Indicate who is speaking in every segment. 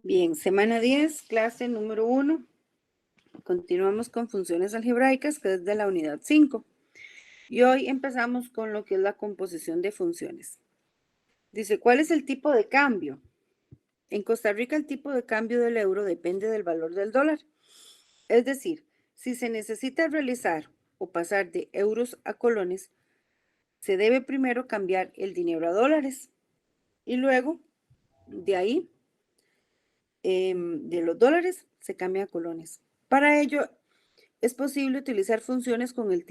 Speaker 1: Bien, semana 10, clase número 1. Continuamos con funciones algebraicas, que es de la unidad 5. Y hoy empezamos con lo que es la composición de funciones. Dice, ¿cuál es el tipo de cambio? En Costa Rica el tipo de cambio del euro depende del valor del dólar. Es decir, si se necesita realizar o pasar de euros a colones, se debe primero cambiar el dinero a dólares y luego de ahí, de los dólares, se cambia a colones. Para ello, es posible utilizar funciones con el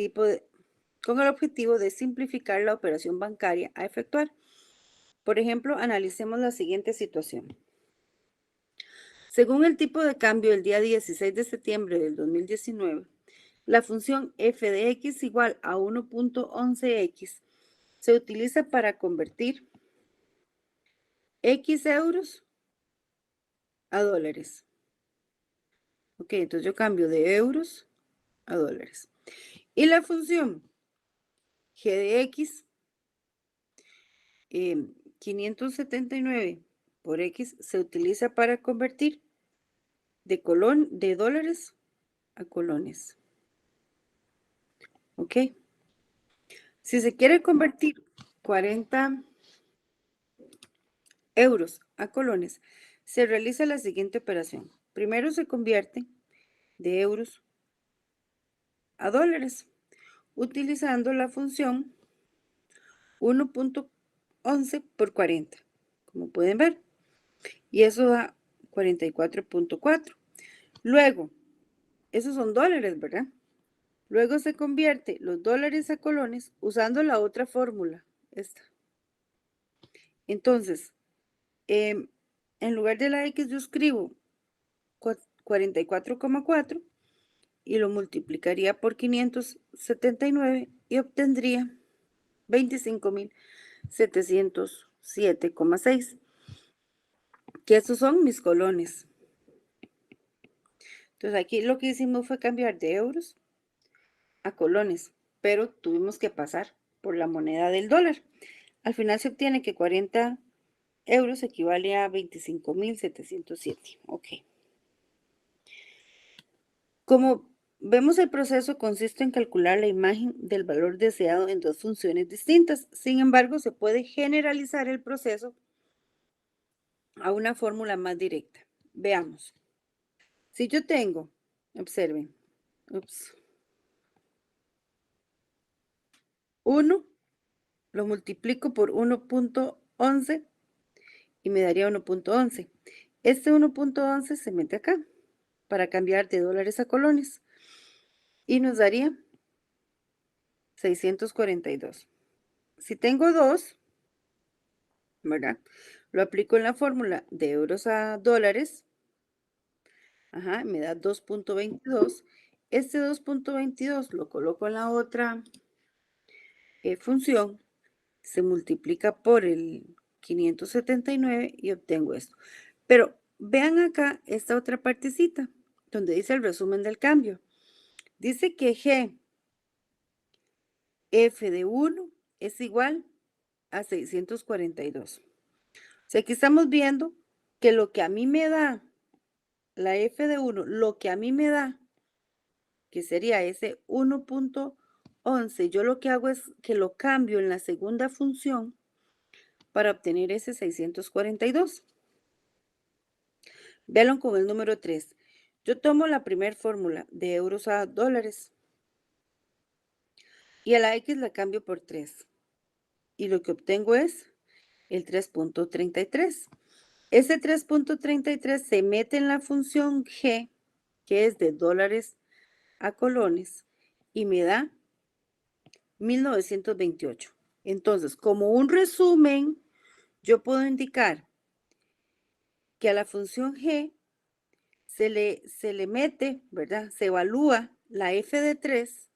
Speaker 1: objetivo de simplificar la operación bancaria a efectuar. Por ejemplo, analicemos la siguiente situación. Según el tipo de cambio del día 16 de septiembre del 2019, la función f de x igual a 1.11x se utiliza para convertir x euros a dólares. Ok, entonces yo cambio de euros a dólares. Y la función g de x, 579 por x, se utiliza para convertir de dólares a colones. ¿Ok? Si se quiere convertir 40 euros a colones, se realiza la siguiente operación. Primero se convierte de euros a dólares utilizando la función 1.11 por 40, como pueden ver, y eso da 44.4. Luego, esos son dólares, ¿verdad? Luego se convierte los dólares a colones usando la otra fórmula, esta. Entonces, en lugar de la X yo escribo 44,4 y lo multiplicaría por 579 y obtendría 25.707,6, que estos son mis colones. Entonces aquí lo que hicimos fue cambiar de euros a colones, pero tuvimos que pasar por la moneda del dólar. Al final se obtiene que 40 euros equivale a 25.707. Ok. Como vemos, el proceso consiste en calcular la imagen del valor deseado en dos funciones distintas. Sin embargo, se puede generalizar el proceso a una fórmula más directa. Veamos. Si yo tengo, observen, 1, lo multiplico por 1.11 y me daría 1.11. Este 1.11 se mete acá para cambiar de dólares a colones y nos daría 642. Si tengo 2, ¿verdad? Lo aplico en la fórmula de euros a dólares. Ajá, me da 2.22. Este 2.22 lo coloco en la otra función, se multiplica por el 579 y obtengo esto. Pero vean acá esta otra partecita donde dice el resumen del cambio. Dice que G F de 1 es igual a 642. O sea, aquí estamos viendo que lo que a mí me da la F de 1, lo que a mí me da, que sería ese 1.11, yo lo que hago es que lo cambio en la segunda función para obtener ese 642. Véanlo con el número 3. Yo tomo la primera fórmula de euros a dólares y a la X la cambio por 3. Y lo que obtengo es el 3.33. Ese 3.33 se mete en la función G, que es de dólares a colones, y me da 1928. Entonces, como un resumen, yo puedo indicar que a la función G se le mete, ¿verdad? Se evalúa la F de 3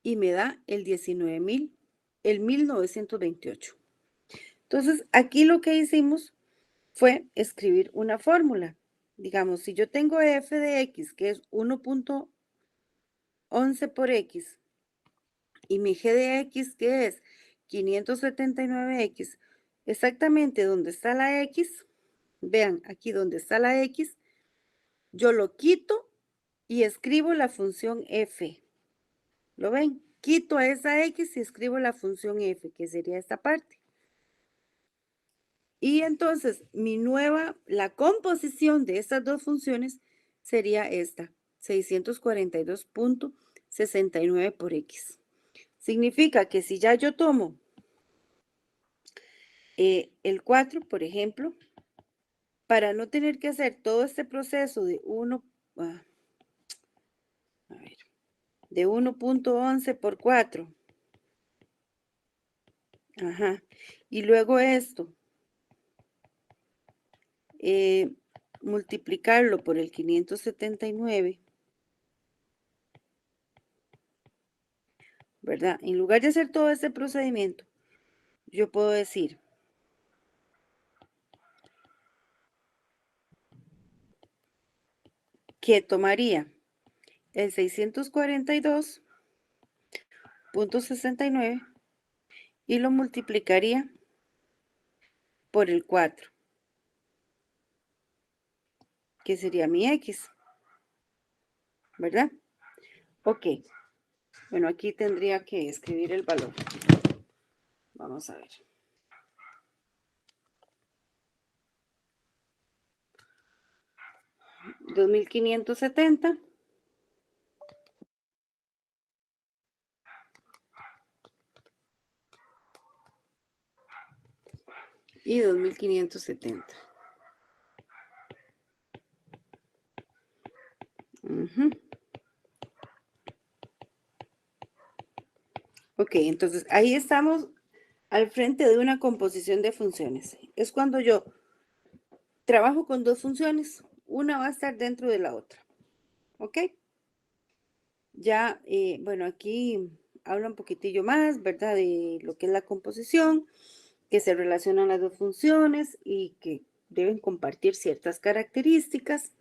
Speaker 1: y me da el 1928. Entonces, aquí lo que hicimos fue escribir una fórmula. Digamos, si yo tengo f de x, que es 1.11 por x, y mi g de x, que es 579x, exactamente donde está la x, Vean, aquí donde está la X, yo lo quito y escribo la función f. ¿Lo ven? Quito a esa X y escribo la función f, que sería esta parte. Y entonces, la composición de estas dos funciones sería esta, 642.69 por X. Significa que si ya yo tomo el 4, por ejemplo, para no tener que hacer todo este proceso de 1.11 por 4. Ajá. Y luego esto, multiplicarlo por el 579, ¿verdad? En lugar de hacer todo este procedimiento, yo puedo decir que tomaría el 642.69 y lo multiplicaría por el 4, que sería mi X, ¿verdad? Ok, bueno, aquí tendría que escribir el valor. Vamos a ver. 2570 y 2570. Ok, entonces ahí estamos al frente de una composición de funciones. Es cuando yo trabajo con dos funciones, una va a estar dentro de la otra. ¿Ok? Ya, bueno, aquí habla un poquitillo más, ¿verdad? De lo que es la composición, que se relacionan las dos funciones y que deben compartir ciertas características.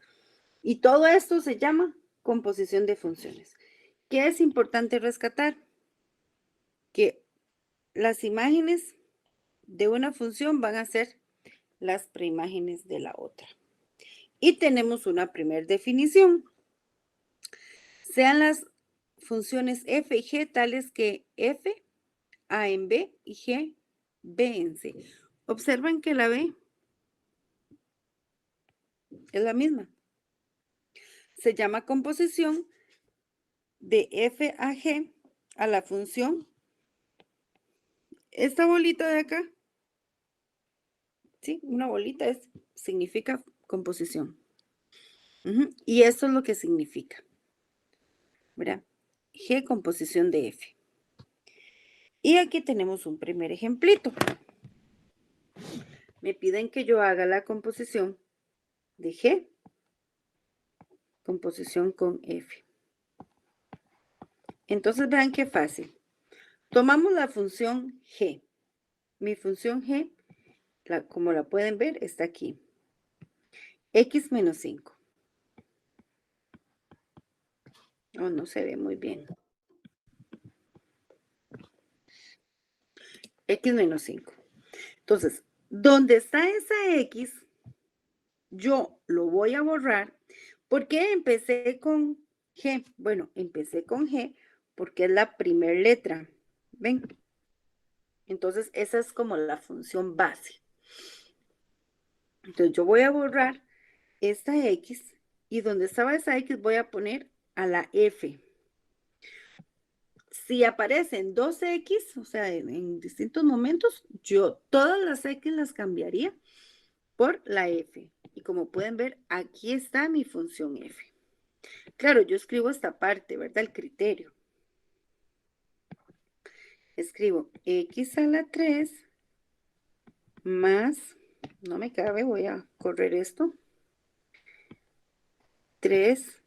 Speaker 1: Y todo esto se llama composición de funciones. ¿Qué es importante rescatar? Que las imágenes de una función van a ser las preimágenes de la otra. Y tenemos una primera definición. Sean las funciones f y g tales que f, a en b y g, b en c. Observen que la b es la misma. Se llama composición de f a g a la función. Esta bolita de acá, ¿sí? Una bolita significa composición. Y esto es lo que significa, ¿verdad? G composición de F. Y aquí tenemos un primer ejemplito. Me piden que yo haga la composición de G, composición con F. Entonces vean qué fácil. Tomamos la función G. Mi función G, como la pueden ver, está aquí. X menos 5. Oh, no se ve muy bien. X menos 5. Entonces, donde está esa X, yo lo voy a borrar. ¿Por qué empecé con G? Bueno, empecé con G porque es la primera letra. ¿Ven? Entonces, esa es como la función base. Entonces, yo voy a borrar esta X y donde estaba esa X voy a poner a la F. Si aparecen dos X, o sea, en distintos momentos, yo todas las X las cambiaría por la F. Y como pueden ver, aquí está mi función F. Claro, yo escribo esta parte, ¿verdad? El criterio. Escribo X a la 3 más, no me cabe, voy a correr esto. 3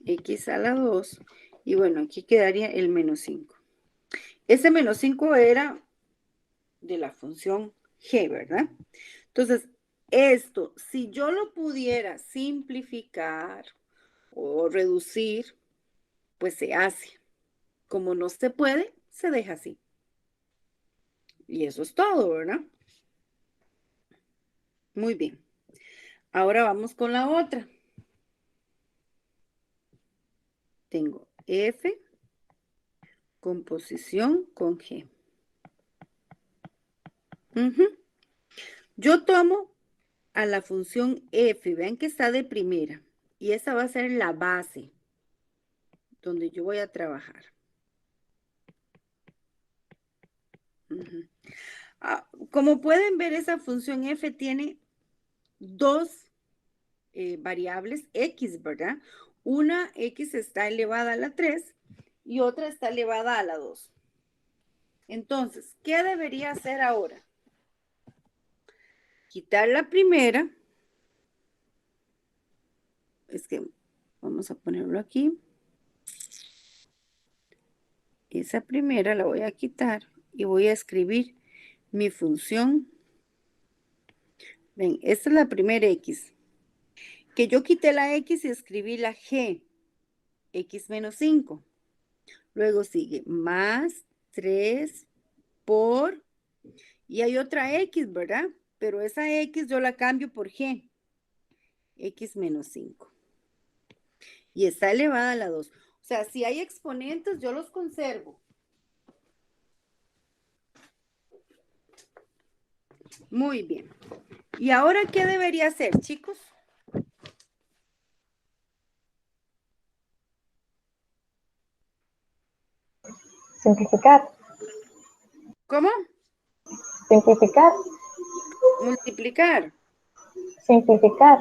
Speaker 1: X a la 2. Y bueno, aquí quedaría el menos 5. Ese menos 5 era de la función G, ¿verdad? Entonces, esto, si yo lo pudiera simplificar o reducir, pues se hace. Como no se puede, se deja así. Y eso es todo, ¿verdad? Muy bien. Ahora vamos con la otra. Tengo F, composición con G. Ujú. Yo tomo a la función F, vean que está de primera, y esa va a ser la base donde yo voy a trabajar. Ujú. Como pueden ver, esa función F tiene dos variables X, ¿verdad? Una X está elevada a la 3 y otra está elevada a la 2. Entonces, ¿qué debería hacer ahora? Quitar la primera. Es que vamos a ponerlo aquí. Esa primera la voy a quitar y voy a escribir mi función. Ven, esta es la primera X. Que yo quité la X y escribí la G. X menos 5. Luego sigue más 3 por... Y hay otra X, ¿verdad? Pero esa X yo la cambio por G. X menos 5. Y está elevada a la 2. O sea, si hay exponentes, yo los conservo. Muy bien. ¿Y ahora qué debería hacer, chicos?
Speaker 2: Simplificar.
Speaker 1: ¿Cómo?
Speaker 2: Simplificar.
Speaker 1: Multiplicar.
Speaker 2: Simplificar.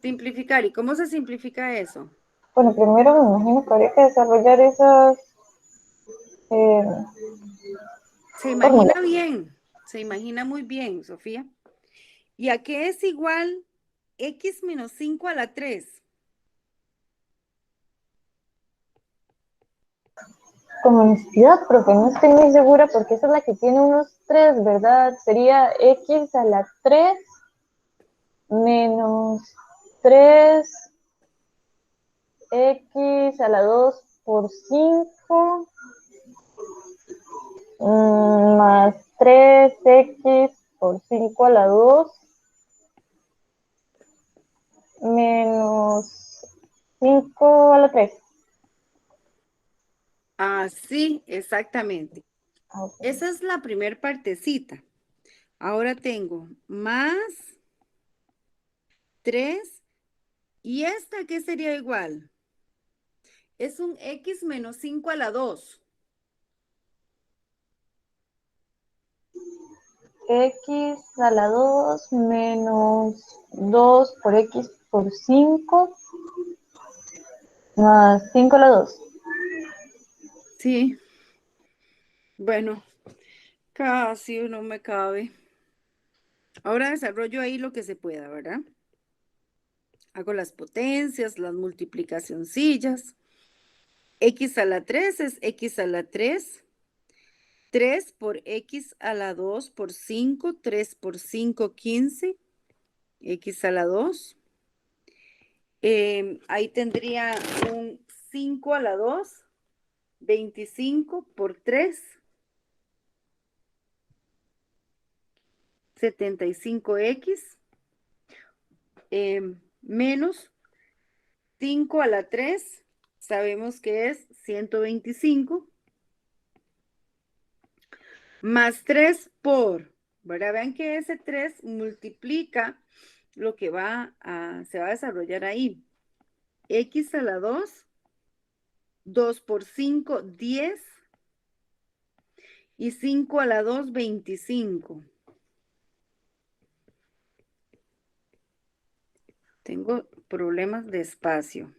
Speaker 1: Simplificar. ¿Y cómo se simplifica eso?
Speaker 2: Bueno, primero me imagino que habría que desarrollar esas eh,
Speaker 1: Se
Speaker 2: fórmulas.
Speaker 1: imagina bien. Se imagina muy bien, Sofía. ¿Y a qué es igual X menos 5 a la 3?
Speaker 2: Con honestidad, profe, no estoy muy segura porque esa es la que tiene unos 3, ¿verdad? Sería x a la 3 menos 3 x a la 2 por 5 más 3x por 5 a la 2 menos 5 a la 3.
Speaker 1: Así, exactamente.
Speaker 2: Okay.
Speaker 1: Esa es la primer partecita. Ahora tengo más 3. ¿Y esta qué sería igual? Es un X menos 5 a la 2.
Speaker 2: X a la 2 menos 2 por x por 5 más 5 a la 2.
Speaker 1: Sí, bueno, casi no me cabe. Ahora desarrollo ahí lo que se pueda, ¿verdad? Hago las potencias, las multiplicacioncillas. X a la 3 es X a la 3. 3 por X a la 2 por 5. 3 por 5, 15. X a la 2. Ahí tendría un 5 a la 2. 25 por 3. 75X. Menos 5 a la 3. Sabemos que es 125. Más 3 por, ¿verdad? Vean que ese 3 multiplica lo que se va a desarrollar ahí. X a la 2, 2 por 5, 10. Y 5 a la 2, 25. Tengo problemas de espacio.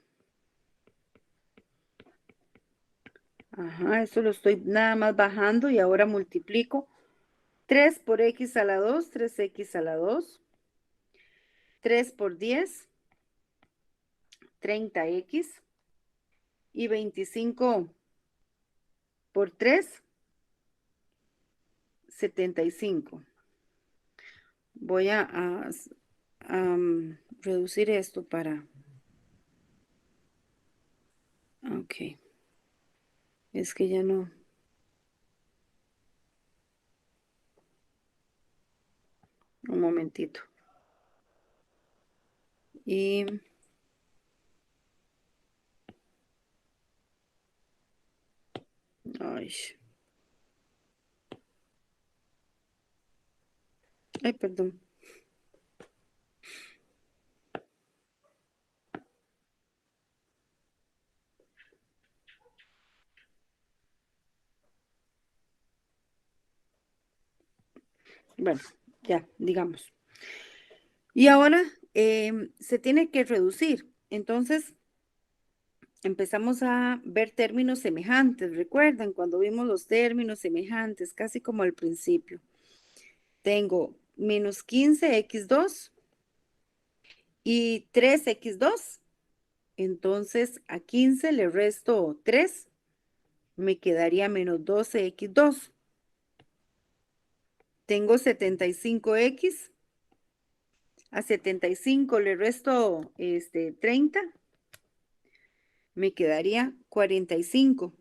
Speaker 1: Ajá, eso lo estoy nada más bajando y ahora multiplico. 3 por X a la 2, 3X a la 2. 3 por 10, 30X. Y 25 por 3, 75. Voy a reducir esto para... Ok, es que ya no... Un momentito. Y ay, perdón. Bueno, ya, digamos. Y ahora se tiene que reducir. Entonces, empezamos a ver términos semejantes. ¿Recuerdan cuando vimos los términos semejantes? Casi como al principio. Tengo menos 15x2 y 3x2. Entonces, a 15 le resto 3. Me quedaría menos 12x2. Tengo 75x. A 75 le resto 30. Me quedaría 45x.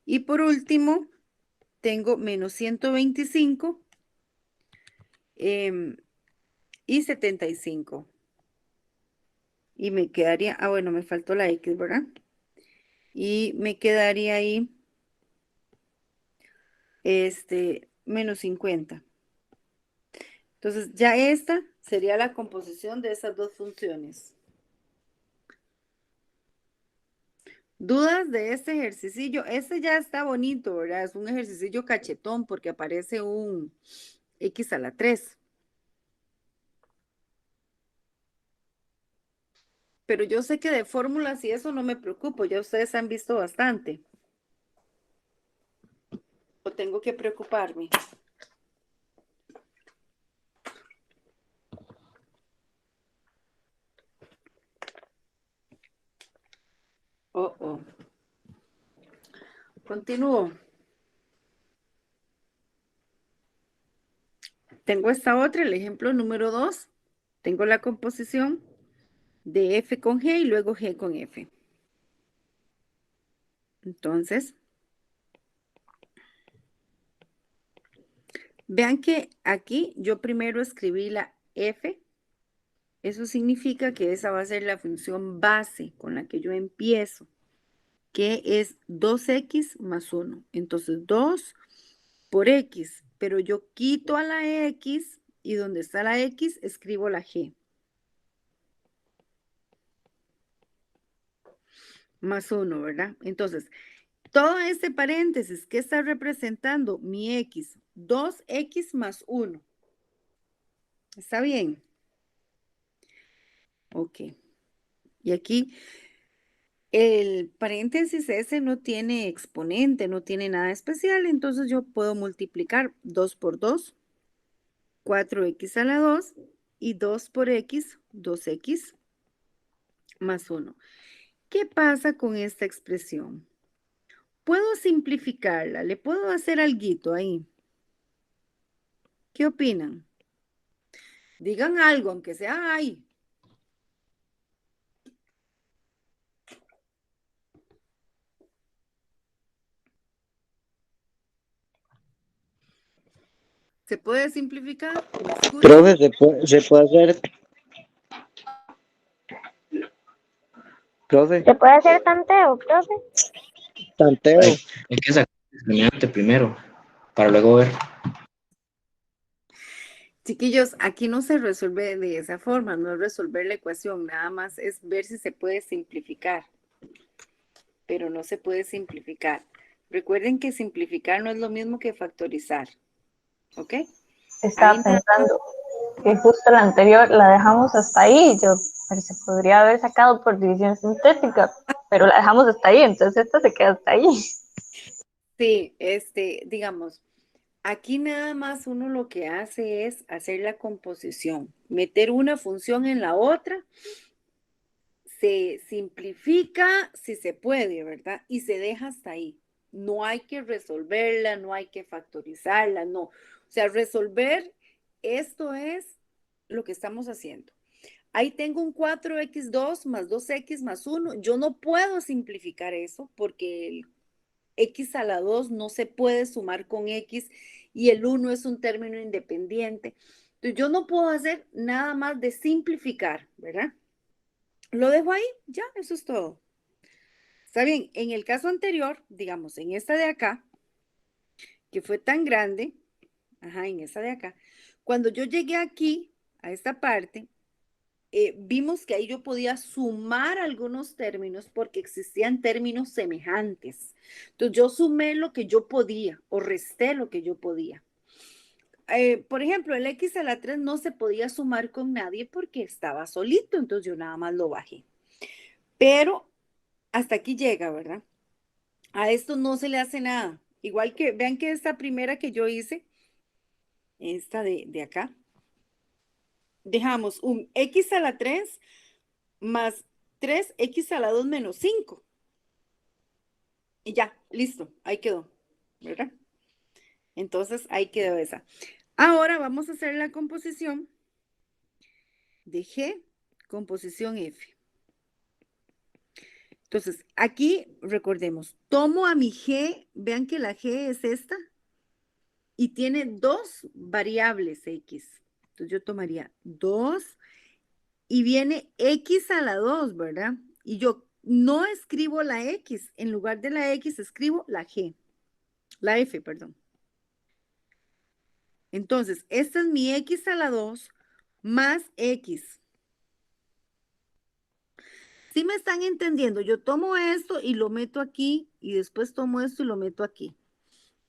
Speaker 1: Y por último, tengo menos 125 y 75. Y me quedaría, bueno, me faltó la X, ¿verdad? Y me quedaría ahí, menos 50. Entonces, ya esta sería la composición de esas dos funciones. ¿Dudas de este ejercicio? Este ya está bonito, ¿verdad? Es un ejercicio cachetón porque aparece un X a la 3. Pero yo sé que de fórmulas y eso no me preocupo, ya ustedes han visto bastante. ¿O tengo que preocuparme? Oh. Continúo. Tengo esta otra, el ejemplo número 2. Tengo la composición de F con G y luego G con F. Entonces, vean que aquí yo primero escribí la F. Eso significa que esa va a ser la función base con la que yo empiezo, que es 2x más 1. Entonces, 2 por x, pero yo quito a la x y donde está la x escribo la g. Más 1, ¿verdad? Entonces, todo este paréntesis, ¿qué está representando? Mi x, 2x más 1. ¿Está bien? Ok. Y aquí el paréntesis ese no tiene exponente, no tiene nada especial, entonces yo puedo multiplicar 2 por 2, 4x a la 2, y 2 por x, 2x más 1. ¿Qué pasa con esta expresión? Puedo simplificarla, le puedo hacer alguito ahí. ¿Qué opinan? Digan algo, aunque sea ahí. ¿Se puede simplificar? ¿Me escuchan?
Speaker 3: Profe, se puede hacer. Profe,
Speaker 2: ¿Se puede hacer tanteo, profe?
Speaker 3: tanteo.
Speaker 4: Hay que sacar el discriminante primero, para luego ver.
Speaker 1: Chiquillos, aquí no se resuelve de esa forma, no es resolver la ecuación, nada más es ver si se puede simplificar, pero no se puede simplificar. Recuerden que simplificar no es lo mismo que factorizar, ¿ok?
Speaker 2: Estaba
Speaker 1: Ahí
Speaker 2: pensando que justo la anterior la dejamos hasta ahí, pero se podría haber sacado por división sintética, pero la dejamos hasta ahí, entonces esta se queda hasta ahí.
Speaker 1: sí, digamos, aquí nada más uno lo que hace es hacer la composición, meter una función en la otra, se simplifica si se puede, ¿verdad? Y se deja hasta ahí. No hay que resolverla, no hay que factorizarla, no. O sea, resolver esto es lo que estamos haciendo. Ahí tengo un 4x2 más 2x más 1. Yo no puedo simplificar eso porque el x a la 2 no se puede sumar con x y el 1 es un término independiente. Entonces, yo no puedo hacer nada más de simplificar, ¿verdad? Lo dejo ahí, ya, eso es todo. Está bien, en el caso anterior, digamos, en esta de acá, que fue tan grande, ajá, en esa de acá, cuando yo llegué aquí, a esta parte, vimos que ahí yo podía sumar algunos términos porque existían términos semejantes. Entonces yo sumé lo que yo podía o resté lo que yo podía. Por ejemplo, el x a la 3 no se podía sumar con nadie porque estaba solito, entonces yo nada más lo bajé. Pero hasta aquí llega, ¿verdad? A esto no se le hace nada. Igual que, vean que esta primera que yo hice, esta de acá, dejamos un x a la 3 más 3x a la 2 menos 5. Y ya, listo, ahí quedó, ¿verdad? Entonces, ahí quedó esa. Ahora vamos a hacer la composición de G, composición F. Entonces, aquí recordemos, tomo a mi G, vean que la G es esta, y tiene dos variables X. Entonces, yo tomaría 2 y viene X a la 2, ¿verdad? Y yo no escribo la X, en lugar de la X escribo la G, la F, perdón. Entonces, esta es mi X a la 2 más X. ¿Sí me están entendiendo? Yo tomo esto y lo meto aquí y después tomo esto y lo meto aquí.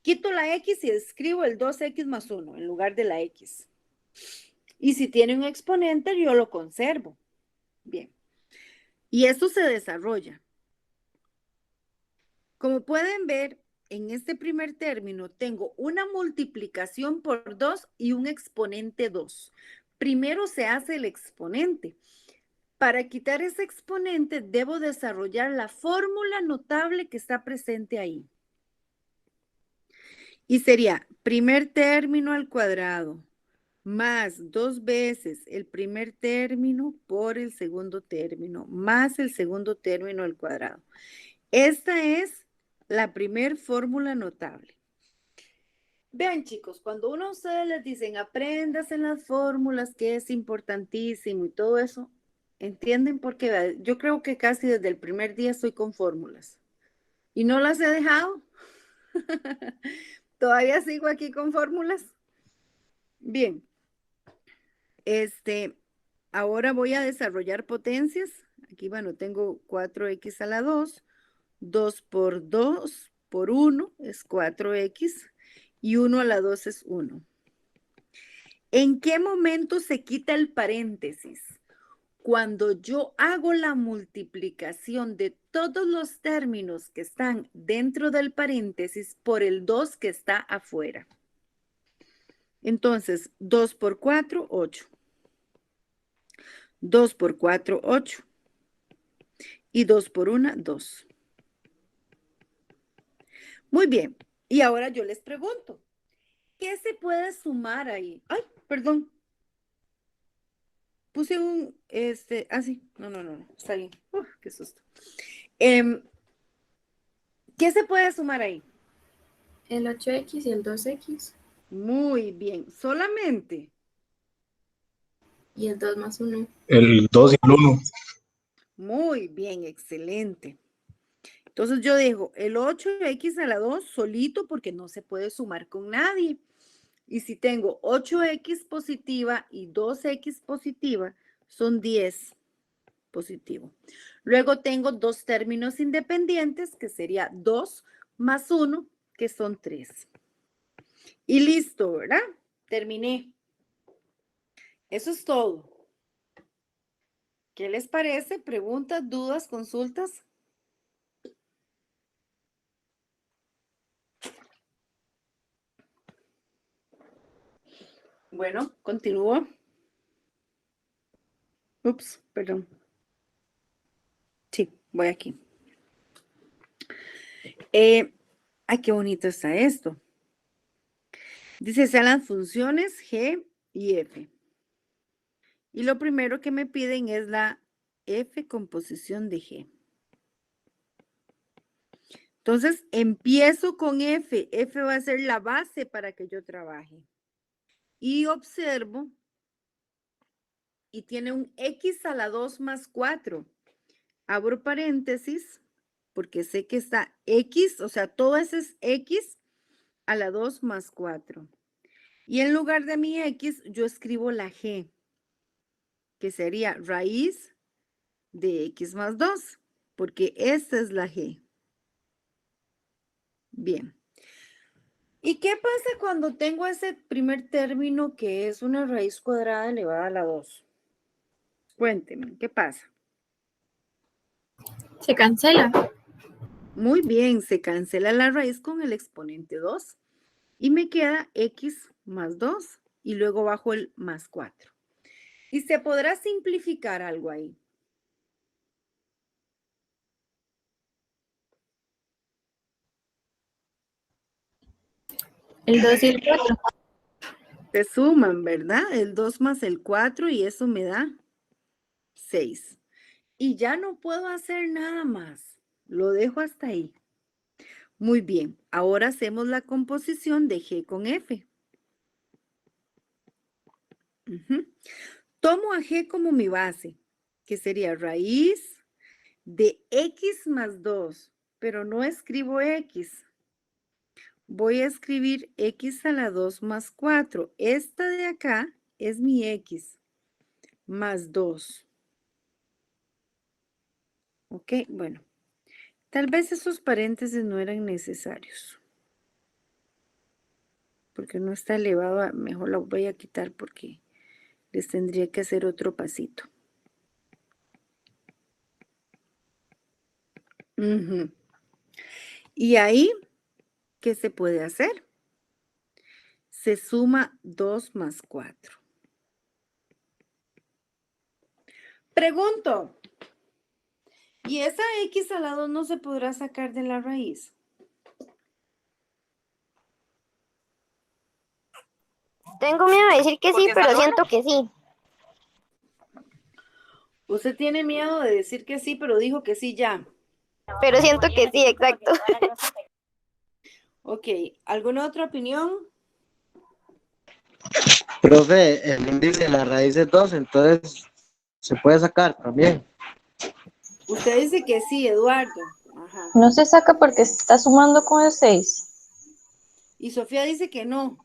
Speaker 1: Quito la X y escribo el 2X más 1 en lugar de la X. Y si tiene un exponente, yo lo conservo. Bien. Y esto se desarrolla. Como pueden ver, en este primer término tengo una multiplicación por 2 y un exponente 2. Primero se hace el exponente. Para quitar ese exponente, debo desarrollar la fórmula notable que está presente ahí. Y sería primer término al cuadrado más 2 veces el primer término por el segundo término más el segundo término al cuadrado. Esta es la primer fórmula notable. Vean, chicos, cuando uno a ustedes les dicen aprendas en las fórmulas, que es importantísimo y todo eso, ¿entienden por qué? Yo creo que casi desde el primer día estoy con fórmulas y no las he dejado. Todavía sigo aquí con fórmulas. Bien, ahora voy a desarrollar potencias. Aquí, bueno, tengo 4x a la 2, 2 por 2 por 1 es 4x y 1 a la 2 es 1. ¿En qué momento se quita el paréntesis? Cuando yo hago la multiplicación de todos los términos que están dentro del paréntesis por el 2 que está afuera. Entonces, 2 por 4, 8. 2 por 4, 8. Y 2 por 1, 2. Muy bien. Y ahora yo les pregunto, ¿qué se puede sumar ahí? Ay, perdón. Puse un, sí. No, está bien. Qué susto. ¿Qué se puede sumar ahí?
Speaker 5: El 8x y el 2x
Speaker 1: Muy bien. Solamente.
Speaker 5: y el 2 más 1.
Speaker 6: El 2 y el 1.
Speaker 1: Muy bien, excelente. Entonces yo dejo el 8x a la 2 solito porque no se puede sumar con nadie. Y si tengo 8x positiva y 2x positiva, son 10 positivo. Luego tengo dos términos independientes, que sería 2 más 1, que son 3. Y listo, ¿verdad? Terminé. Eso es todo. ¿Qué les parece? ¿Preguntas, dudas, consultas? Bueno, continúo. Ups, perdón. Sí, voy aquí. Ay, qué bonito está esto. Dice, sean las funciones G y F. Y lo primero que me piden es la F composición de G. Entonces, empiezo con F. F va a ser la base para que yo trabaje. Y observo y tiene un x a la 2 más 4. Abro paréntesis porque sé que está x, o sea, todo eso es x a la 2 más 4. Y en lugar de mi x, yo escribo la g, que sería raíz de x más 2, porque esta es la g. Bien. ¿Y qué pasa cuando tengo ese primer término que es una raíz cuadrada elevada a la 2? Cuéntenme, ¿qué pasa?
Speaker 5: Se cancela.
Speaker 1: Muy bien, se cancela la raíz con el exponente 2 y me queda x más 2 y luego bajo el más 4. Y se podrá simplificar algo ahí.
Speaker 5: El 2 y el 4.
Speaker 1: Se suman, ¿verdad? El 2 más el 4 y eso me da 6. Y ya no puedo hacer nada más. Lo dejo hasta ahí. Muy bien, ahora hacemos la composición de G con F. Tomo a G como mi base, que sería raíz de X más 2, pero no escribo X. Voy a escribir X a la 2 más 4. Esta de acá es mi X más 2. Ok, bueno. Tal vez esos paréntesis no eran necesarios. Porque no está elevado, mejor lo voy a quitar porque les tendría que hacer otro pasito. Y ahí, ¿qué se puede hacer? Se suma 2 más 4. Pregunto, ¿y esa X a la 2 no se podrá sacar de la raíz?
Speaker 6: Tengo miedo de decir que sí, pero siento que sí.
Speaker 1: Usted tiene miedo de decir que sí, pero dijo que sí ya.
Speaker 6: Pero siento que sí, exacto.
Speaker 1: Ok, ¿alguna otra opinión?
Speaker 3: Profe, el índice de la raíz es 2, entonces se puede sacar también.
Speaker 1: Usted dice que sí, Eduardo. Ajá.
Speaker 2: No se saca porque está sumando con el 6.
Speaker 1: Y Sofía dice que no.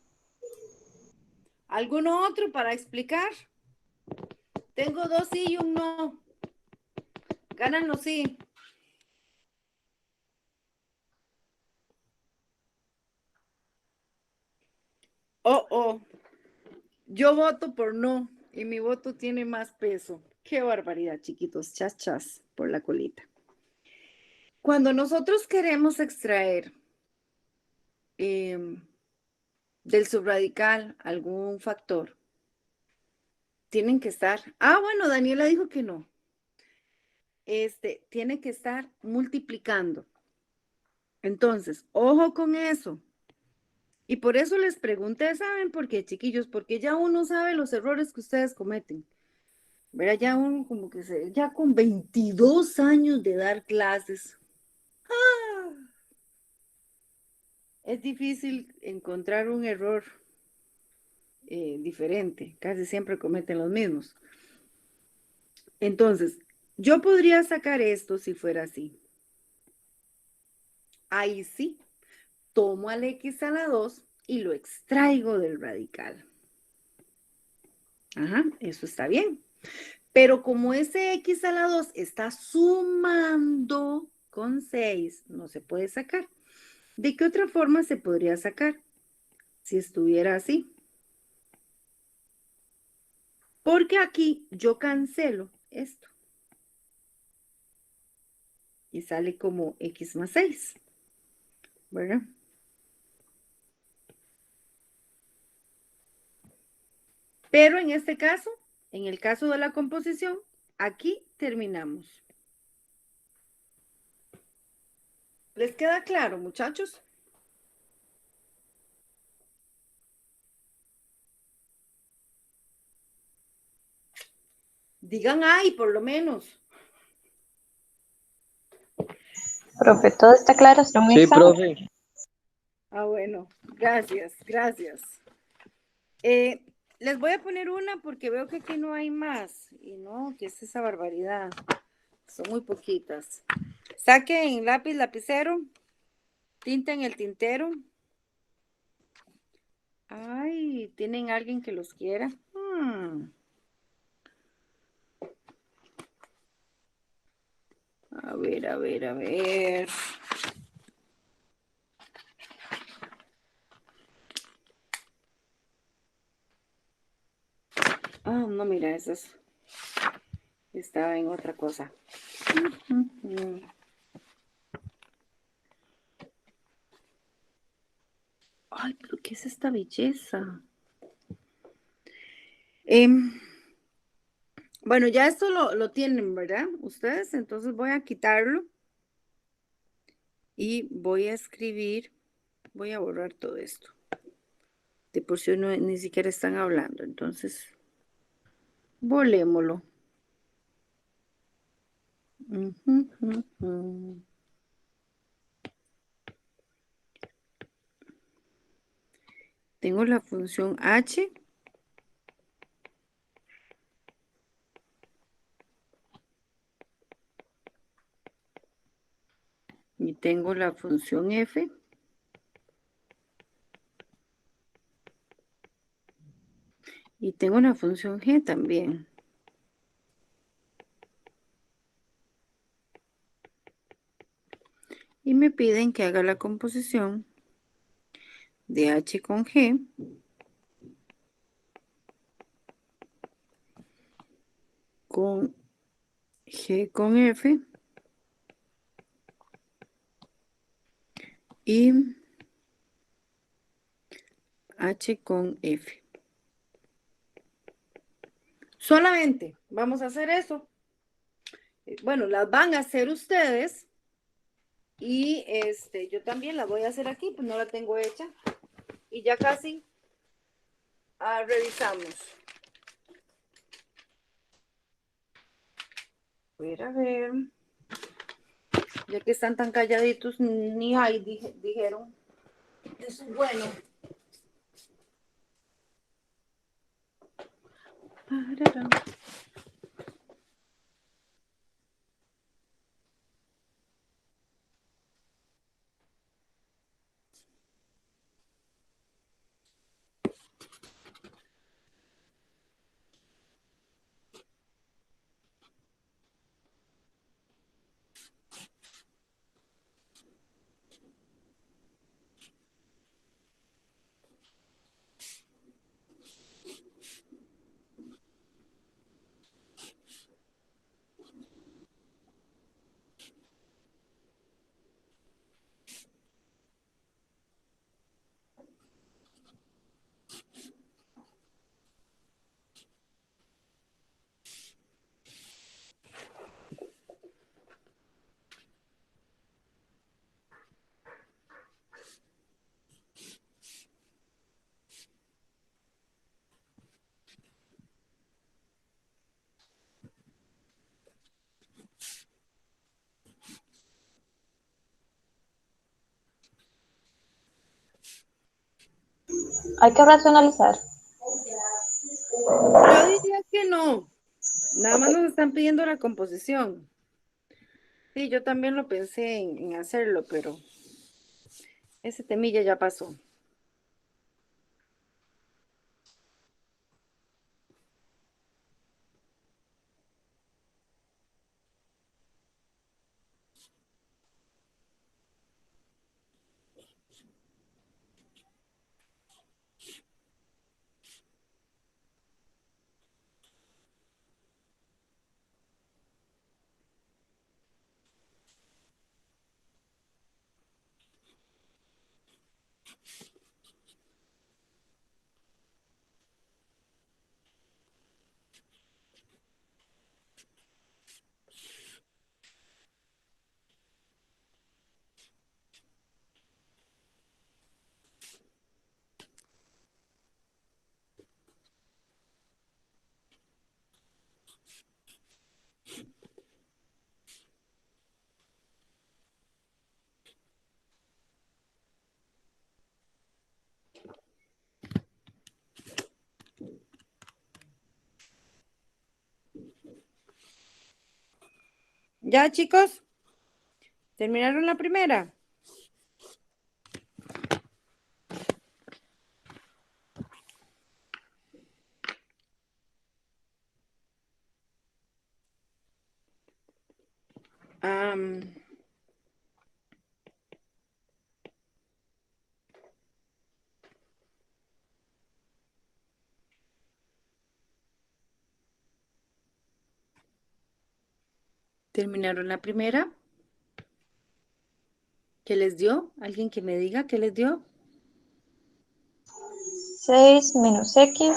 Speaker 1: ¿Alguno otro para explicar? Tengo 2 sí y un no. Ganan los sí. Oh. Yo voto por no y mi voto tiene más peso. Qué barbaridad, chiquitos. Chas por la colita. Cuando nosotros queremos extraer del subradical algún factor, tienen que estar. Bueno, Daniela dijo que no. Tiene que estar multiplicando. Entonces, ojo con eso. Y por eso les pregunté, ¿saben por qué, chiquillos? Porque ya uno sabe los errores que ustedes cometen. Verá, ya uno como que ya con 22 años de dar clases, es difícil encontrar un error diferente. Casi siempre cometen los mismos. Entonces, yo podría sacar esto si fuera así. Ahí sí, tomo al X a la 2 y lo extraigo del radical. Ajá, eso está bien. Pero como ese X a la 2 está sumando con 6, no se puede sacar. ¿De qué otra forma se podría sacar? Si estuviera así. Porque aquí yo cancelo esto. Y sale como X más 6. ¿Verdad? Pero en este caso, en el caso de la composición, aquí terminamos. ¿Les queda claro, muchachos? Digan ay, por lo menos.
Speaker 2: Profe, todo está claro hasta un
Speaker 3: Sí,
Speaker 2: examen.
Speaker 3: profe.
Speaker 1: Bueno, gracias. Les voy a poner una porque veo que aquí no hay más. Y no, ¿qué es esa barbaridad? Son muy poquitas. Saquen lápiz, lapicero, tinta en el tintero. Ay, ¿tienen alguien que los quiera? A ver, a ver, a ver. Ah, no, mira, esas estaba en otra cosa. Ay, pero ¿qué es esta belleza? Bueno, ya esto lo tienen, ¿verdad? Ustedes, entonces voy a quitarlo y voy a escribir, voy a borrar todo esto. De por sí no, ni siquiera están hablando, entonces volémoslo. Ujú, ujú. Tengo la función h y tengo la función f y tengo la función g también. Y me piden que haga la composición de h con g con g con f y h con f. Solamente vamos a hacer eso. Bueno, las van a hacer ustedes y yo también la voy a hacer aquí, pues no la tengo hecha y ya casi revisamos. A ver, ya que están tan calladitos, ni hay, dijeron. Eso es bueno. Pararán.
Speaker 2: Hay que racionalizar.
Speaker 1: Yo diría que no. Nada más nos están pidiendo la composición. Sí, yo también lo pensé en hacerlo, pero ese temilla ya pasó. ¿Ya, chicos? ¿Terminaron la primera? Am, ¿Terminaron la primera? ¿Qué les dio? ¿Alguien que me diga qué les dio?
Speaker 2: 6 menos x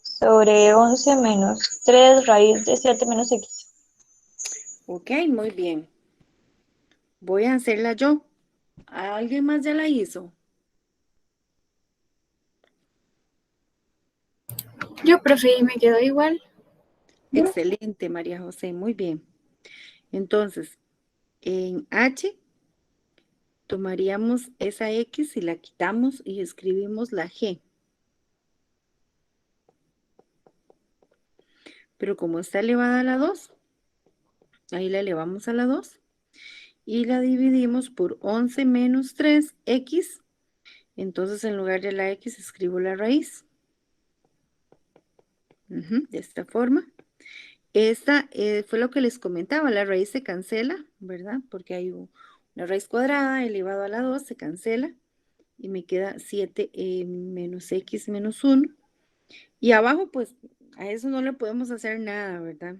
Speaker 2: sobre 11 menos 3 raíz de 7 menos x.
Speaker 1: Ok, muy bien. Voy a hacerla yo. ¿Alguien más ya la hizo?
Speaker 5: Yo, profe, y me quedó igual.
Speaker 1: Excelente, María José, muy bien. Entonces, en H tomaríamos esa X y la quitamos y escribimos la G. Pero como está elevada a la 2, ahí la elevamos a la 2 y la dividimos por 11 menos 3x. Entonces, en lugar de la X, escribo la raíz. De esta forma. Esta fue lo que les comentaba, la raíz se cancela, ¿verdad? Porque hay una raíz cuadrada elevado a la 2, se cancela y me queda 7 menos x menos 1. Y abajo, pues, a eso no le podemos hacer nada, ¿verdad?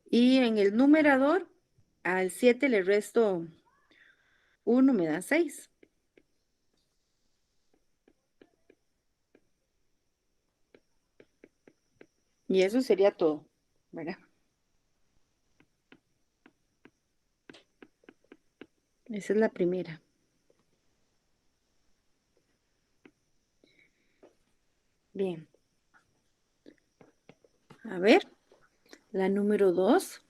Speaker 1: Y en el numerador, al 7 le resto 1, me da 6. Y eso sería todo, ¿verdad? Esa es la primera. Bien. A ver, la número 2.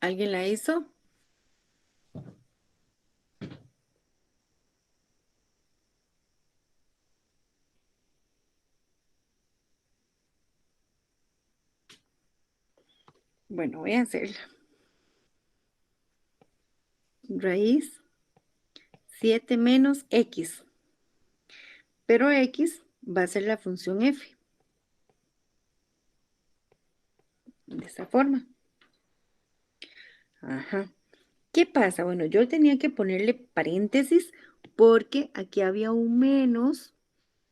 Speaker 1: ¿Alguien la hizo? Bueno, voy a hacerla. Raíz 7 menos x. Pero x va a ser la función f. De esta forma. Ajá. ¿Qué pasa? Bueno, yo tenía que ponerle paréntesis porque aquí había un menos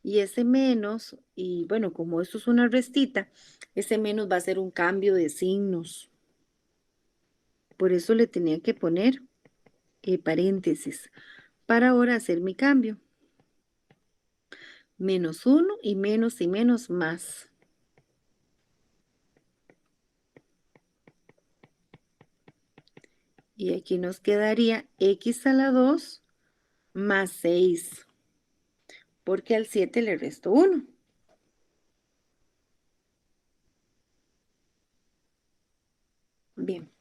Speaker 1: y ese menos, y bueno, como esto es una restita, ese menos va a ser un cambio de signos. Por eso le tenía que poner paréntesis para ahora hacer mi cambio. Menos 1 y menos más. Y aquí nos quedaría x a la 2 más 6. Porque al 7 le resto 1. Bien.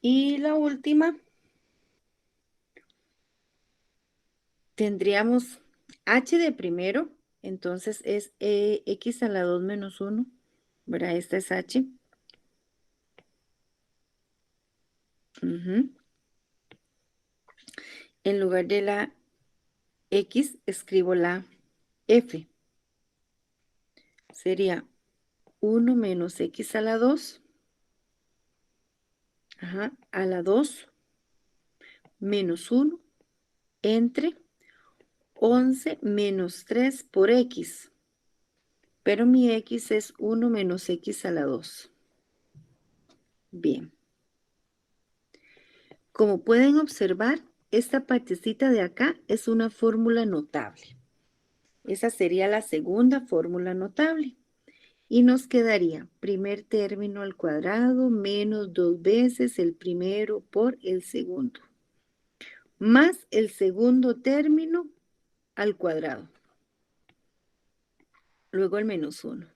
Speaker 1: Y la última, tendríamos h de primero, entonces es x a la 2 menos 1, ¿verdad? Esta es h. En lugar de la x, escribo la f. Sería 1 menos x a la 2, a la 2, menos 1, entre 11 menos 3 por x. Pero mi x es 1 menos x a la 2. Bien. Como pueden observar, esta partecita de acá es una fórmula notable. Esa sería la segunda fórmula notable. Y nos quedaría primer término al cuadrado menos 2 veces el primero por el segundo. Más el segundo término al cuadrado. Luego el menos 1.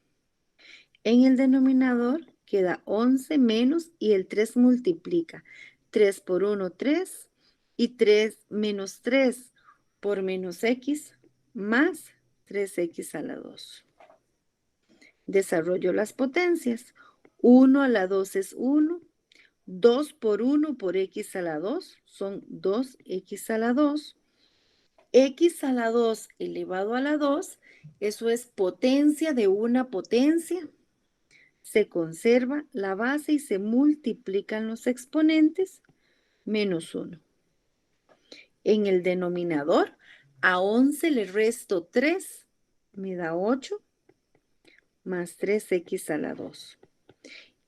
Speaker 1: En el denominador queda 11 menos y el 3 multiplica. 3 por 1, 3 y 3 menos 3. por menos x más 3x a la 2. Desarrollo las potencias. 1 a la 2 es 1. 2 por 1 por x a la 2 son 2x a la 2. X a la 2 elevado a la 2, eso es potencia de una potencia. Se conserva la base y se multiplican los exponentes, menos 1. En el denominador, a 11 le resto 3, me da 8, más 3x a la 2.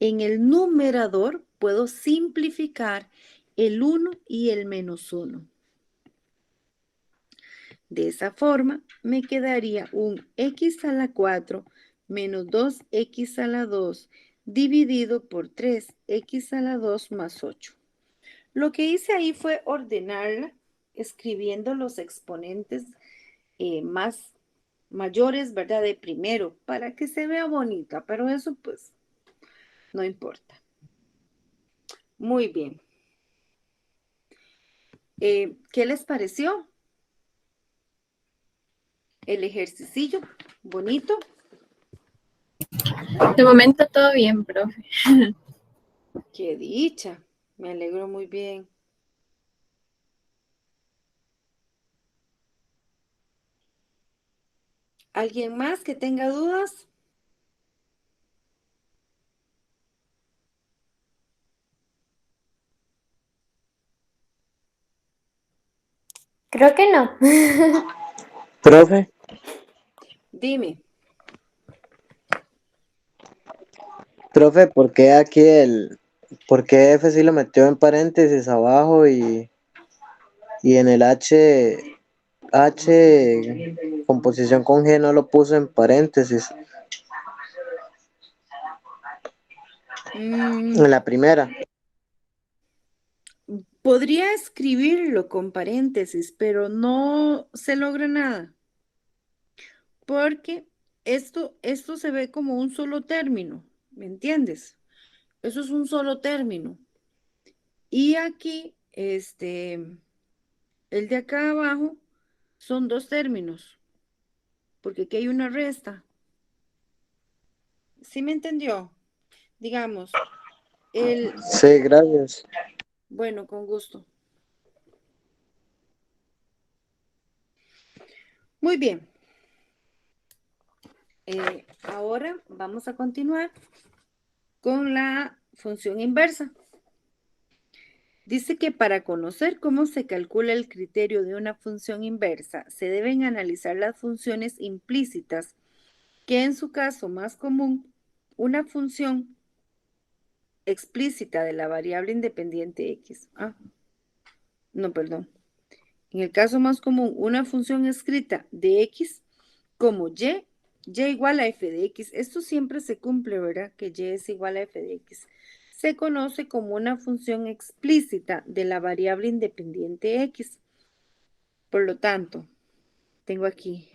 Speaker 1: En el numerador puedo simplificar el 1 y el menos 1. De esa forma, me quedaría un x a la 4 menos 2x a la 2 dividido por 3x a la 2 más 8. Lo que hice ahí fue ordenarla escribiendo los exponentes más mayores, ¿verdad? De primero, para que se vea bonita, pero eso pues no importa. Muy bien. ¿Qué les pareció? El ejercicio, bonito.
Speaker 5: De momento todo bien, profe.
Speaker 1: Qué dicha, me alegro muy bien. ¿Alguien más que tenga dudas?
Speaker 6: Creo que no.
Speaker 3: Profe,
Speaker 1: Dime.
Speaker 3: profe, ¿por qué F sí lo metió en paréntesis abajo y en el H composición con G no lo puso en paréntesis? En la primera.
Speaker 1: Podría escribirlo con paréntesis, pero no se logra nada. Porque esto se ve como un solo término, ¿me entiendes? Eso es un solo término. Y aquí, el de acá abajo, son dos términos, porque aquí hay una resta. ¿Sí me entendió? Digamos,
Speaker 3: Sí, gracias.
Speaker 1: bueno, con gusto. Muy bien. Ahora vamos a continuar con la función inversa. Dice que para conocer cómo se calcula el criterio de una función inversa, se deben analizar las funciones implícitas, que en su caso más común, una función explícita de la variable independiente x. No, perdón. En el caso más común, una función escrita de x como y igual a f de x. Esto siempre se cumple, ¿verdad? Que y es igual a f de x. Se conoce como una función explícita de la variable independiente x. Por lo tanto, tengo aquí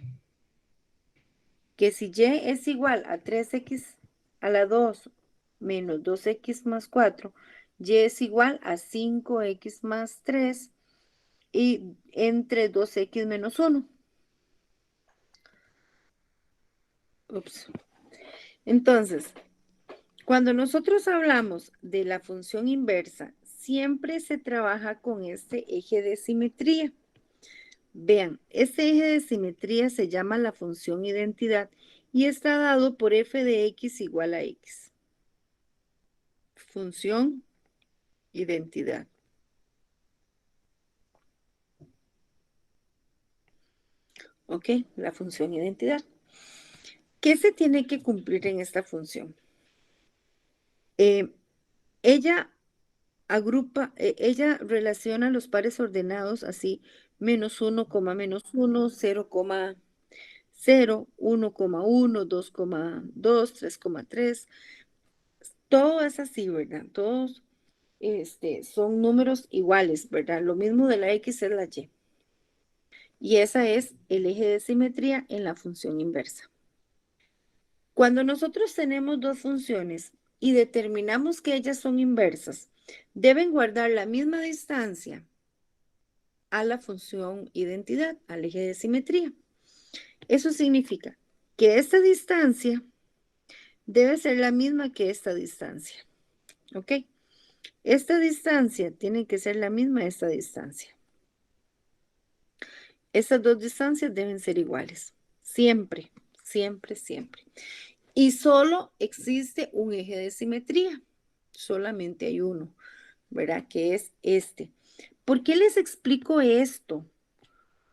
Speaker 1: que si y es igual a 3x a la 2 menos 2x más 4, y es igual a 5x más 3 y entre 2x menos 1. Ups. Entonces, cuando nosotros hablamos de la función inversa, siempre se trabaja con este eje de simetría. Vean, este eje de simetría se llama la función identidad y está dado por f de x igual a x. Función identidad. Ok, la función identidad. ¿Qué se tiene que cumplir en esta función? Ella ella relaciona los pares ordenados así, menos 1, menos 1, 0, 0, 1,1, 2,2, 3,3. Todo es así, ¿verdad? Todos son números iguales, ¿verdad? Lo mismo de la X es la Y. Y esa es el eje de simetría en la función inversa. Cuando nosotros tenemos dos funciones y determinamos que ellas son inversas, deben guardar la misma distancia a la función identidad, al eje de simetría. Eso significa que esta distancia debe ser la misma que esta distancia. ¿Ok? Esta distancia tiene que ser la misma de esta distancia. Estas dos distancias deben ser iguales. Siempre, siempre, siempre. Y solo existe un eje de simetría. Solamente hay uno, ¿verdad? Que es este. ¿Por qué les explico esto?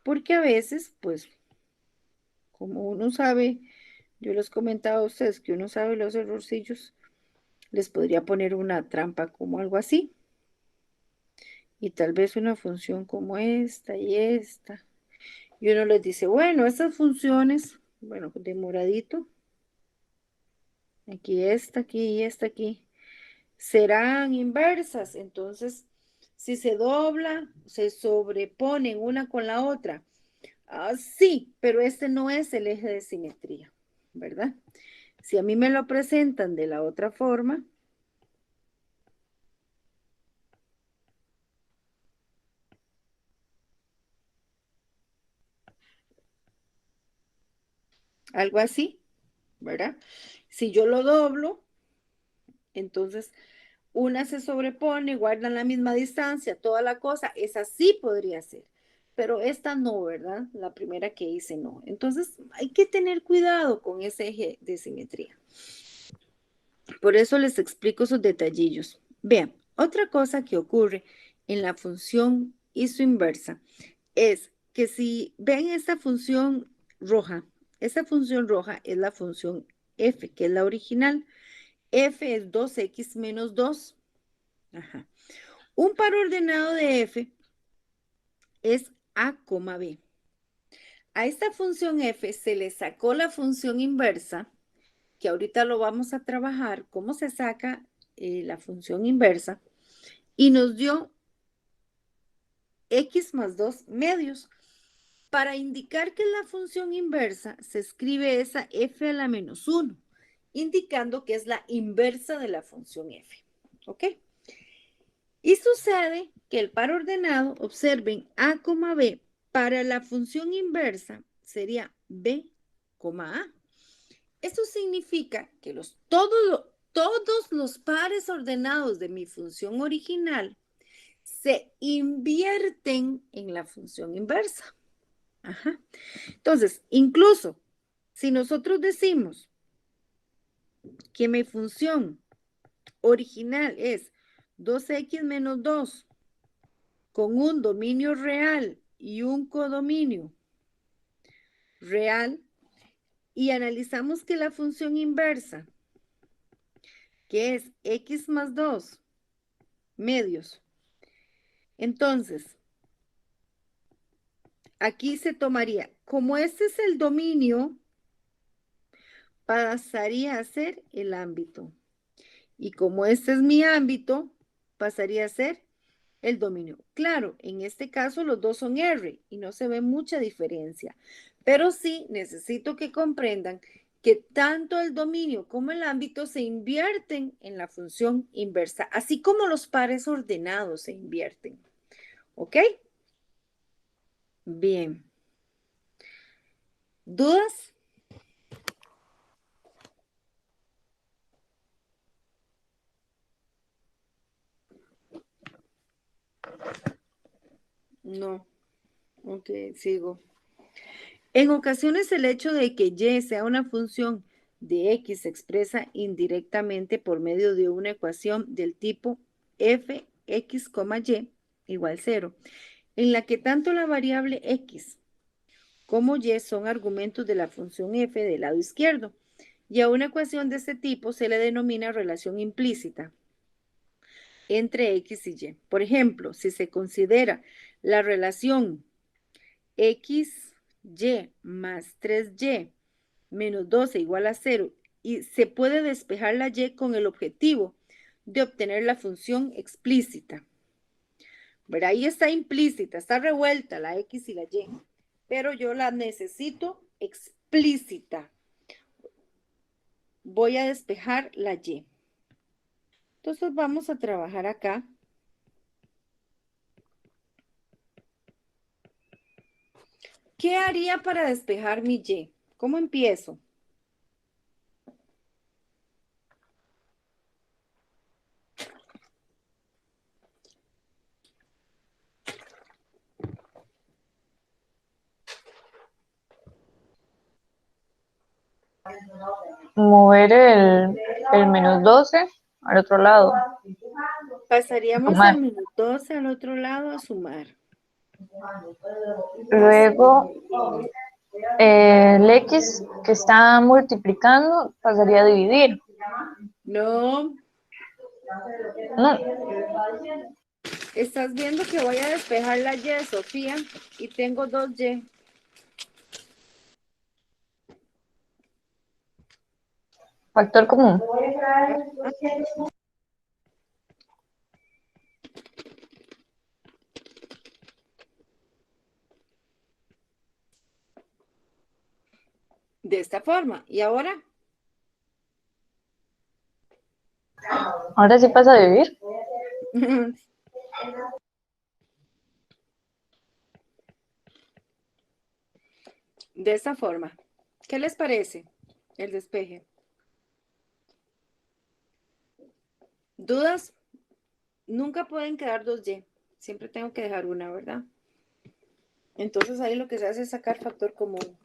Speaker 1: Porque a veces, pues, como uno sabe, yo les comentaba a ustedes que uno sabe los errorcillos, les podría poner una trampa como algo así. Y tal vez una función como esta y esta. Y uno les dice, bueno, estas funciones, bueno, de moradito, aquí esta, aquí y esta, aquí, serán inversas. Entonces, si se dobla, se sobreponen una con la otra. Sí, pero este no es el eje de simetría, ¿verdad? Si a mí me lo presentan de la otra forma, algo así, ¿verdad? Si yo lo doblo, entonces una se sobrepone, guardan la misma distancia, toda la cosa, esa sí podría ser, pero esta no, ¿verdad? La primera que hice no. Entonces hay que tener cuidado con ese eje de simetría. Por eso les explico esos detallillos. Vean, otra cosa que ocurre en la función isoinversa es que si ven esta función roja es la función f, que es la original. F es 2x menos 2. Ajá. Un par ordenado de f es a, b. A esta función f se le sacó la función inversa, que ahorita lo vamos a trabajar, cómo se saca la función inversa, y nos dio x más 2 medios. Para indicar que es la función inversa, se escribe esa f a la menos 1, indicando que es la inversa de la función f. ¿Ok? Y sucede que el par ordenado, observen, a, b, para la función inversa sería b, a. Esto significa que todos los pares ordenados de mi función original se invierten en la función inversa. Ajá. Entonces, incluso si nosotros decimos que mi función original es 2x menos 2 con un dominio real y un codominio real, y analizamos que la función inversa, que es x más 2 medios, entonces aquí se tomaría, como este es el dominio, pasaría a ser el ámbito. Y como este es mi ámbito, pasaría a ser el dominio. Claro, en este caso los dos son R y no se ve mucha diferencia, pero sí necesito que comprendan que tanto el dominio como el ámbito se invierten en la función inversa, así como los pares ordenados se invierten. ¿Ok? Bien. ¿Dudas? No. Ok, sigo. En ocasiones el hecho de que y sea una función de x se expresa indirectamente por medio de una ecuación del tipo fx, y igual 0, en la que tanto la variable x como y son argumentos de la función f del lado izquierdo. Y a una ecuación de este tipo se le denomina relación implícita entre x y y. Por ejemplo, si se considera la relación x, y más 3y menos 12 igual a 0, y se puede despejar la y con el objetivo de obtener la función explícita. ¿Verdad? Ahí está implícita, está revuelta la x y la y, pero yo la necesito explícita. Voy a despejar la y. Entonces vamos a trabajar acá. ¿Qué haría para despejar mi Y? ¿Cómo empiezo?
Speaker 2: Mover el menos 12 al otro lado.
Speaker 1: Pasaríamos
Speaker 2: Sumar.
Speaker 1: el menos 12 al otro lado a sumar.
Speaker 2: Luego, el X que está multiplicando pasaría a dividir.
Speaker 1: No,
Speaker 2: No,
Speaker 1: estás viendo que voy a despejar la Y de Sofía y tengo 2Y.
Speaker 2: factor común.
Speaker 1: De esta forma. ¿Y ahora?
Speaker 2: Ahora sí pasa a dividir.
Speaker 1: De esta forma. ¿Qué les parece el despeje? ¿Dudas? Nunca pueden quedar 2Y. Siempre tengo que dejar una, ¿verdad? Entonces ahí lo que se hace es sacar factor común.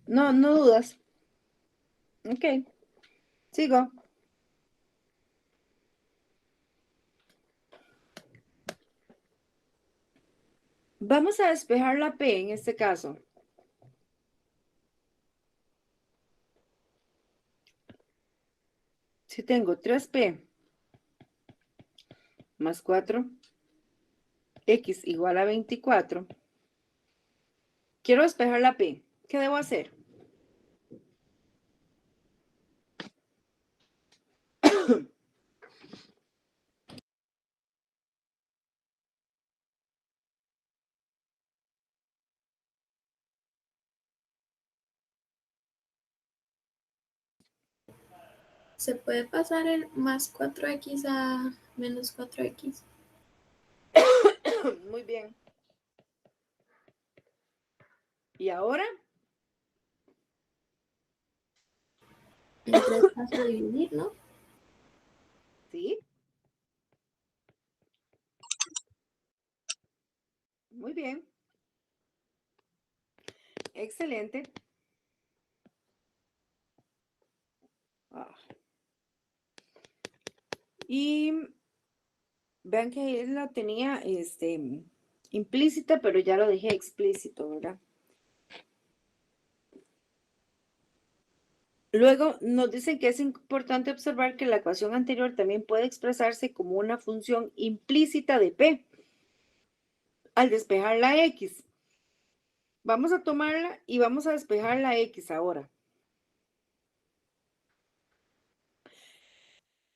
Speaker 1: No, no dudas. Ok. Sigo. Vamos a despejar la P en este caso. Si tengo 3P más 4, X igual a 24, quiero despejar la P. ¿Qué debo hacer?
Speaker 5: ¿Se puede pasar el más 4x a menos 4x?
Speaker 1: Muy bien. ¿Y ahora?
Speaker 5: En 3 pasa a dividir, ¿no?
Speaker 1: Sí. Muy bien. Excelente. Ah. Y vean que él la tenía implícita, pero ya lo dejé explícito, ¿verdad? Luego nos dicen que es importante observar que la ecuación anterior también puede expresarse como una función implícita de P al despejar la X. Vamos a tomarla y vamos a despejar la X ahora.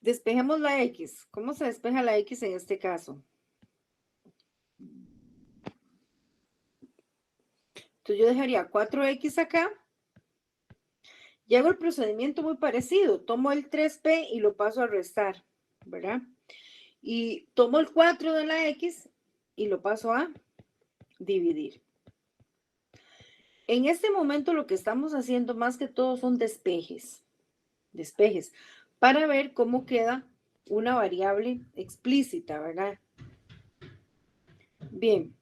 Speaker 1: Despejemos la X. ¿Cómo se despeja la X en este caso? Entonces yo dejaría 4X acá. Y hago el procedimiento muy parecido. Tomo el 3P y lo paso a restar, ¿verdad? Y tomo el 4 de la X y lo paso a dividir. En este momento lo que estamos haciendo más que todo son despejes. Despejes. Para ver cómo queda una variable explícita, ¿verdad? Bien.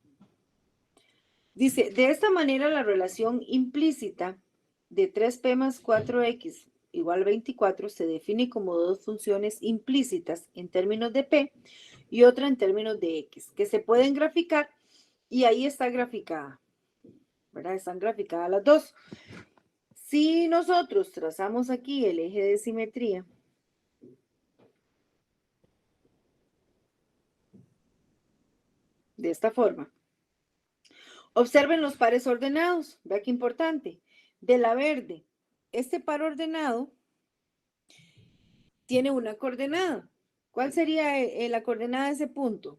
Speaker 1: Dice, de esta manera la relación implícita de 3P más 4X igual 24 se define como dos funciones implícitas en términos de P y otra en términos de X, que se pueden graficar y ahí está graficada, ¿verdad? Están graficadas las dos. Si nosotros trazamos aquí el eje de simetría, de esta forma, observen los pares ordenados, vea qué importante, de la verde, este par ordenado tiene una coordenada. ¿Cuál sería la coordenada de ese punto?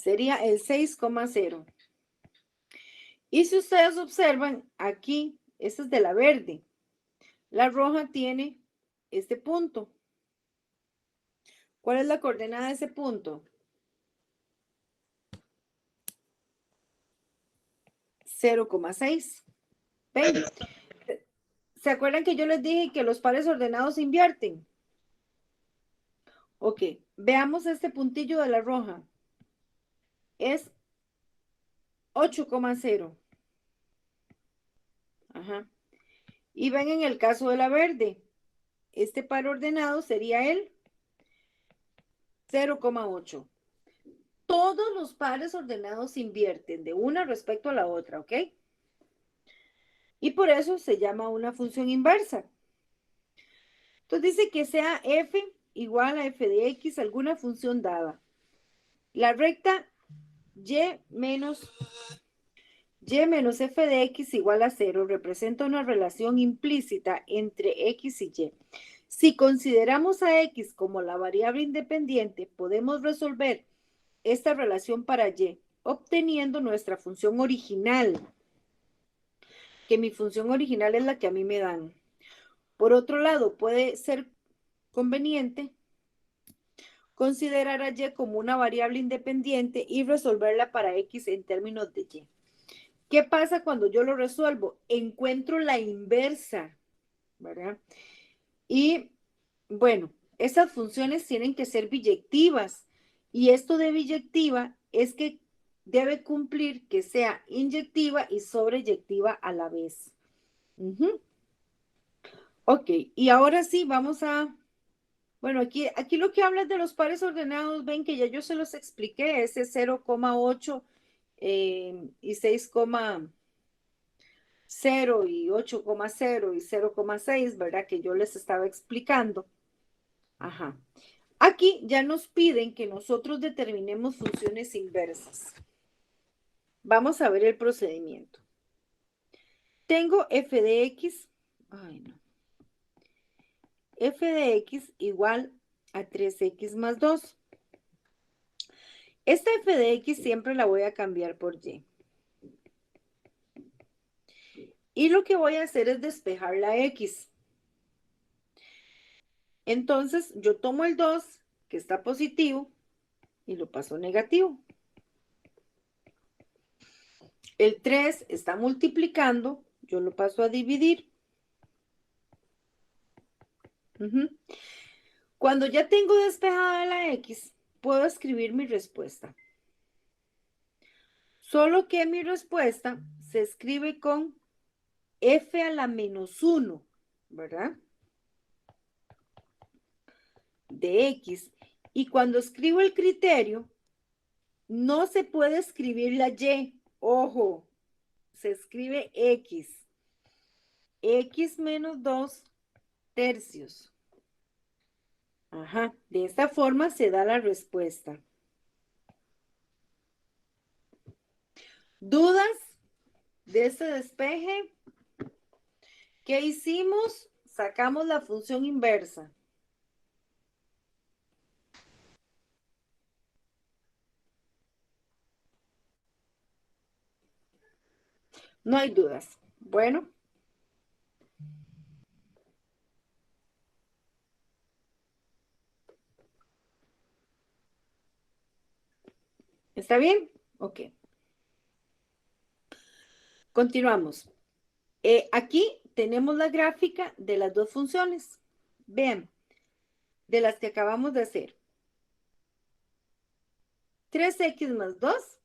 Speaker 1: sería el 6,0. Y si ustedes observan aquí, esta es de la verde. La roja tiene este punto. ¿Cuál es la coordenada de ese punto? 0,6. ¿Ven? ¿Se acuerdan que yo les dije que los pares ordenados invierten? Ok, veamos este puntillo de la roja. Es 8,0. Ajá. Y ven en el caso de la verde, este par ordenado sería el 0,8. Todos los pares ordenados invierten de una respecto a la otra, ¿ok? Y por eso se llama una función inversa. Entonces dice que sea f igual a f de x, alguna función dada. La recta y menos f de x igual a 0 representa una relación implícita entre x y y. Si consideramos a x como la variable independiente, podemos resolver esta relación para y, obteniendo nuestra función original, que mi función original es la que a mí me dan. Por otro lado, puede ser conveniente considerar a y como una variable independiente y resolverla para x en términos de y. ¿Qué pasa cuando yo lo resuelvo? Encuentro la inversa, ¿verdad? Y bueno, esas funciones tienen que ser biyectivas. Y esto de biyectiva es que debe cumplir que sea inyectiva y sobreyectiva a la vez. Ok, y ahora sí, vamos a... Bueno, aquí lo que habla de los pares ordenados, ven que ya yo se los expliqué, ese 0,8 y 6,0 y 8,0 y 0,6, ¿verdad? Que yo les estaba explicando. Ajá. Aquí ya nos piden que nosotros determinemos funciones inversas. Vamos a ver el procedimiento. Tengo f de x, f de x igual a 3x más 2. Esta f de x siempre la voy a cambiar por y. Y lo que voy a hacer es despejar la x. Entonces, yo tomo el 2, que está positivo, y lo paso negativo. El 3 está multiplicando, yo lo paso a dividir. Cuando ya tengo despejada la x, puedo escribir mi respuesta. Solo que mi respuesta se escribe con f a la menos 1, ¿verdad? De x. Y cuando escribo el criterio, no se puede escribir la y. Ojo, se escribe x. X menos 2 tercios. Ajá, de esta forma se da la respuesta. ¿Dudas de este despeje? ¿Qué hicimos? Sacamos la función inversa. No hay dudas. Bueno. ¿Está bien? Ok. Continuamos. Aquí tenemos la gráfica de las dos funciones. Vean, de las que acabamos de hacer. 3x más 2,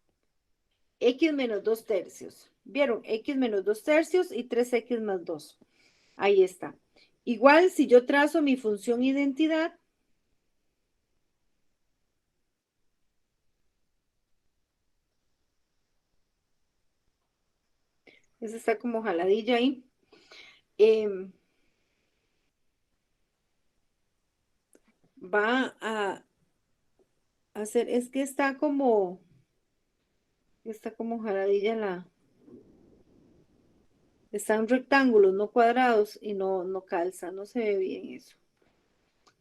Speaker 1: x menos 2 tercios. ¿Vieron? X menos 2 tercios y 3x más 2. Ahí está. Igual si yo trazo mi función identidad, esa está como jaladilla ahí. Va a hacer, es que está como jaladilla están rectángulos, no cuadrados, y no calza, no se ve bien eso.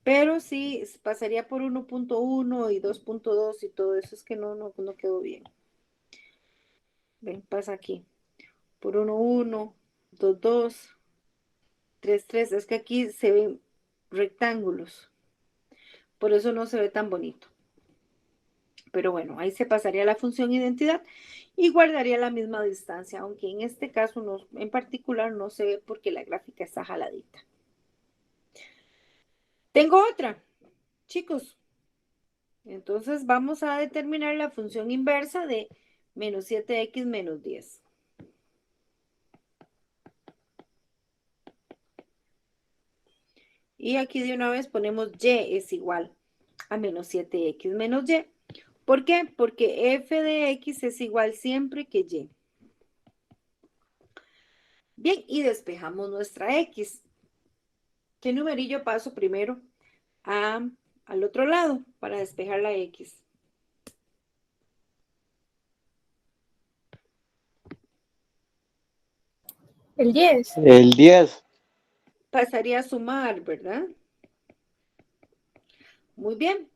Speaker 1: Pero sí pasaría por 1.1 y 2.2 y todo eso, es que no quedó bien. Ven, pasa aquí. Por 1.1, 2.2, 3.3. Es que aquí se ven rectángulos. Por eso no se ve tan bonito. Pero bueno, ahí se pasaría la función identidad y guardaría la misma distancia, aunque en este caso en particular no se ve porque la gráfica está jaladita. Tengo otra, chicos. Entonces vamos a determinar la función inversa de menos 7x menos 10. Y aquí de una vez ponemos y es igual a menos 7x menos y. ¿Por qué? Porque f de x es igual siempre que y. Bien, y despejamos nuestra x. ¿Qué numerillo paso primero al otro lado para despejar la x?
Speaker 5: El 10.
Speaker 3: El 10.
Speaker 1: Pasaría a sumar, ¿verdad? Muy bien.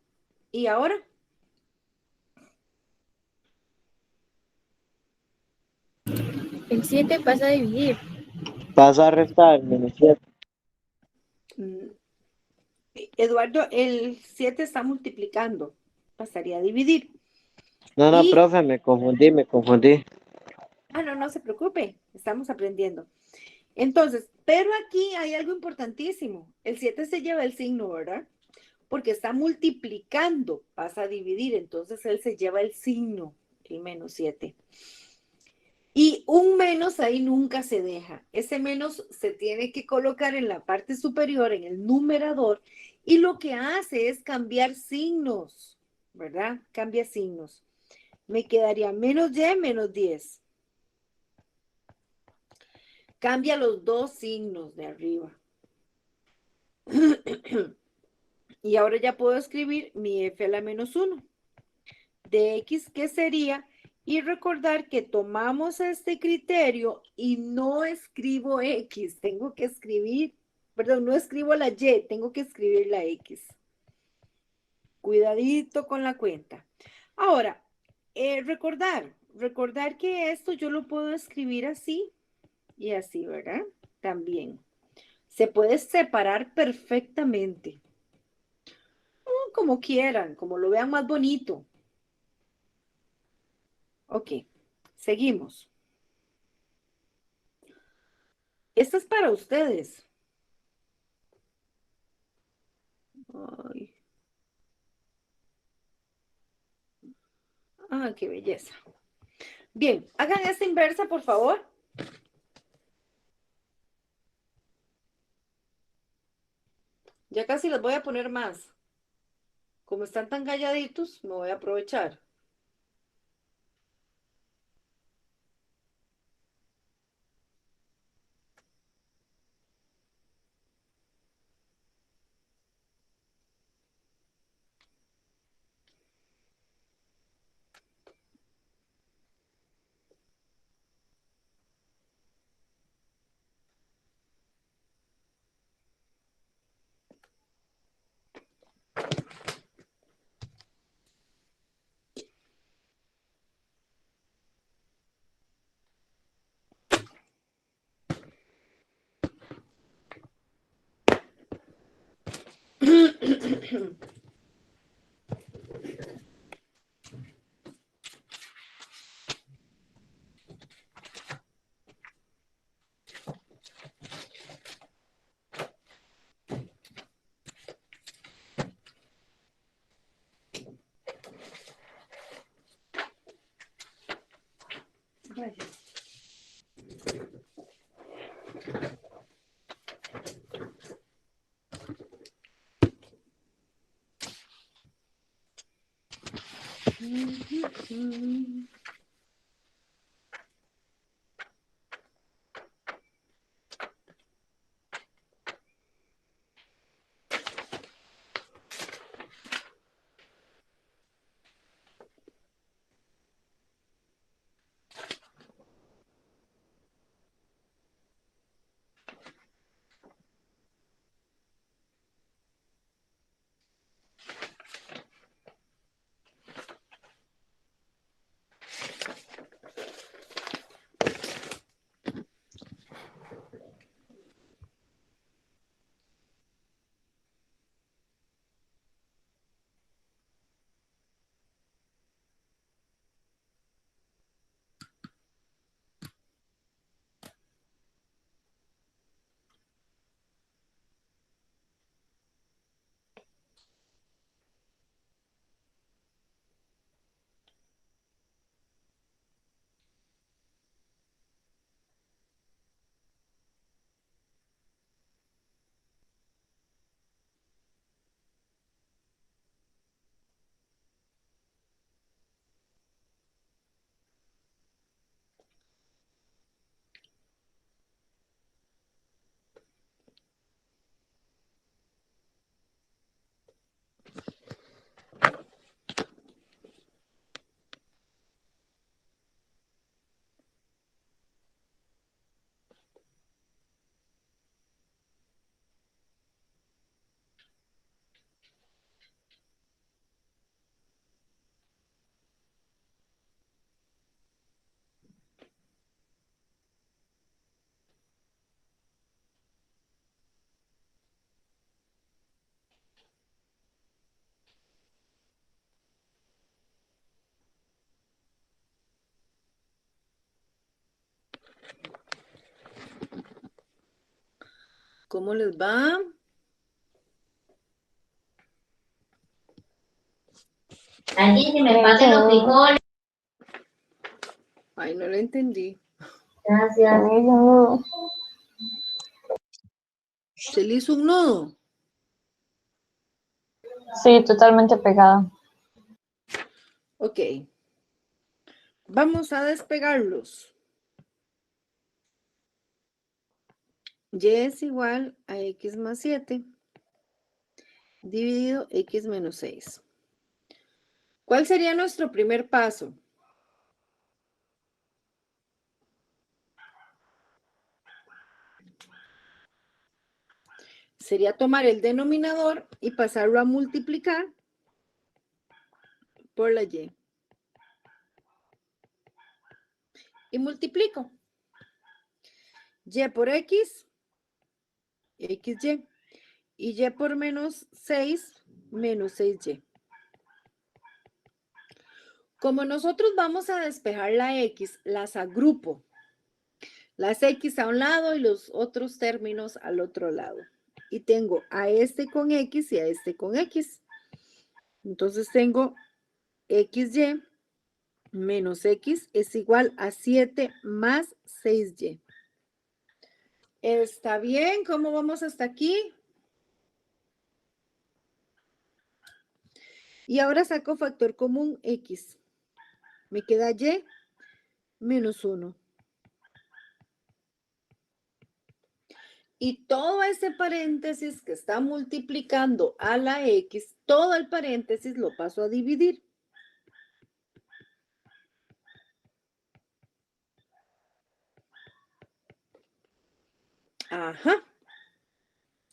Speaker 1: ¿Y ahora?
Speaker 5: El 7 pasa a dividir.
Speaker 3: Pasa a restar, menos 7.
Speaker 1: Mm, Eduardo, el 7 está multiplicando. Pasaría a dividir.
Speaker 3: No,
Speaker 1: Y,
Speaker 3: profe, me confundí.
Speaker 1: no se preocupe, estamos aprendiendo. Entonces, pero aquí hay algo importantísimo. El 7 se lleva el signo, ¿verdad? Porque está multiplicando, pasa a dividir, entonces él se lleva el signo, el menos 7. Y un menos ahí nunca se deja. Ese menos se tiene que colocar en la parte superior, en el numerador, y lo que hace es cambiar signos, ¿verdad? Cambia signos. Me quedaría menos y menos 10. Cambia los dos signos de arriba. Y ahora ya puedo escribir mi f a la menos 1 de x, que sería, y recordar que tomamos este criterio y no escribo x, tengo que escribir, perdón, no escribo la y, tengo que escribir la x. Cuidadito con la cuenta. Ahora, recordar que esto yo lo puedo escribir así y así, ¿verdad? También. Se puede separar perfectamente. Como quieran, como lo vean más bonito. Ok, seguimos. Esta es para ustedes. Ay. Ah, qué belleza. Bien, hagan esta inversa, por favor. Ya casi les voy a poner más. Como están tan calladitos, me voy a aprovechar. Gracias. ¿Cómo les va?
Speaker 7: Allí se me pasan los frijoles.
Speaker 1: Ay, no lo entendí.
Speaker 7: Gracias.
Speaker 1: ¿Se le hizo un nudo?
Speaker 2: Sí, totalmente pegada.
Speaker 1: Ok. Vamos a despegarlos. Y es igual a x más 7 dividido x menos 6. ¿Cuál sería nuestro primer paso? Sería tomar el denominador y pasarlo a multiplicar por la y. Y multiplico. Y por x, xy. Y y por menos 6, menos 6y. Como nosotros vamos a despejar la x, las agrupo. Las x a un lado y los otros términos al otro lado. Y tengo a este con x y a este con x. Entonces tengo xy menos x es igual a 7 más 6y. ¿Está bien? ¿Cómo vamos hasta aquí? Y ahora saco factor común x. Me queda y menos 1. Y todo ese paréntesis que está multiplicando a la x, todo el paréntesis lo paso a dividir. Ajá.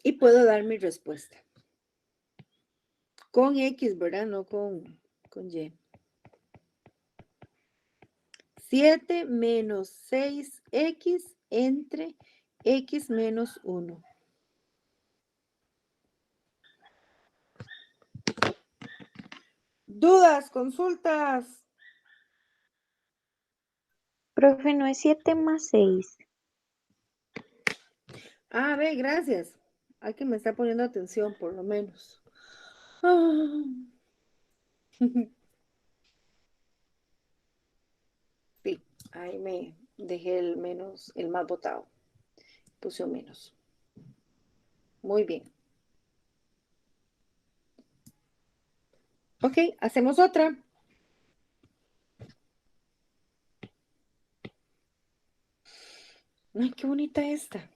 Speaker 1: Y puedo dar mi respuesta. Con x, ¿verdad? No con y. 7 menos 6x entre x menos 1. ¿Dudas? ¿Consultas?
Speaker 8: Profe, no es 7 más 6.
Speaker 1: Ah, ve, gracias. Hay que me está poniendo atención, por lo menos. Ah. Sí, ahí me dejé el menos, el más votado. Puse un menos. Muy bien. Ok, hacemos otra. Ay, qué bonita esta.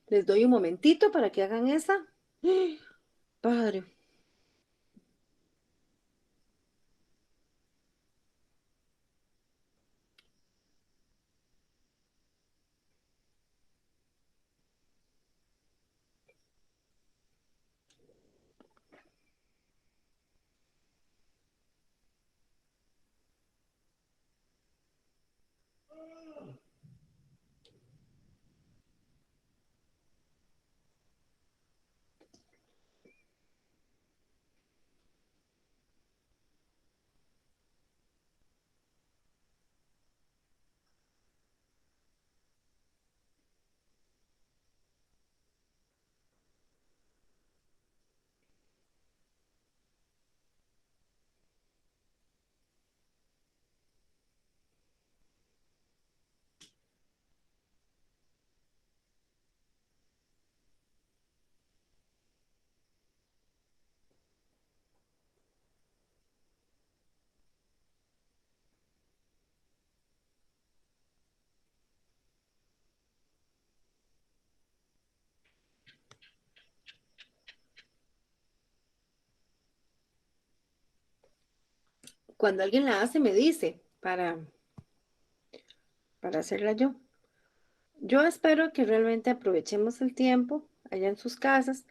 Speaker 1: Les doy un momentito para que hagan esa. Padre. Cuando alguien la hace, me dice para hacerla yo. Yo espero que realmente aprovechemos el tiempo allá en sus casas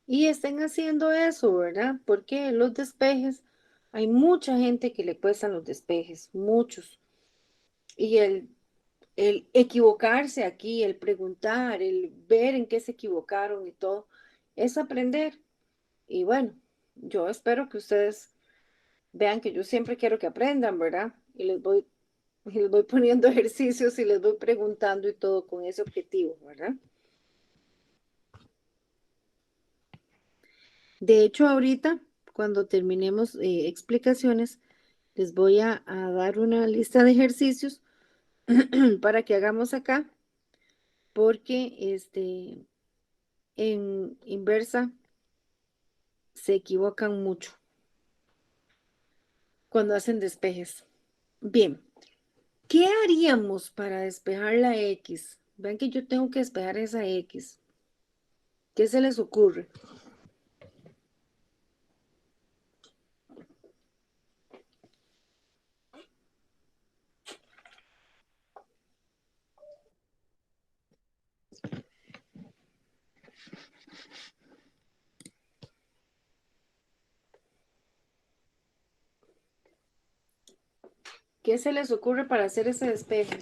Speaker 1: y estén haciendo eso, ¿verdad? Porque los despejes, hay mucha gente que le cuestan los despejes, muchos. Y el equivocarse aquí, el preguntar, el ver en qué se equivocaron y todo, es aprender. Y bueno, yo espero que ustedes vean que yo siempre quiero que aprendan, ¿verdad? Y les voy Y les voy poniendo ejercicios y les voy preguntando y todo con ese objetivo, ¿verdad? De hecho, ahorita, cuando terminemos explicaciones, les voy a dar una lista de ejercicios para que hagamos acá, porque en inversa se equivocan mucho cuando hacen despejes. Bien, ¿qué haríamos para despejar la X? Vean que yo tengo que despejar esa X. ¿Qué se les ocurre? ¿Qué se les ocurre para hacer ese despeje?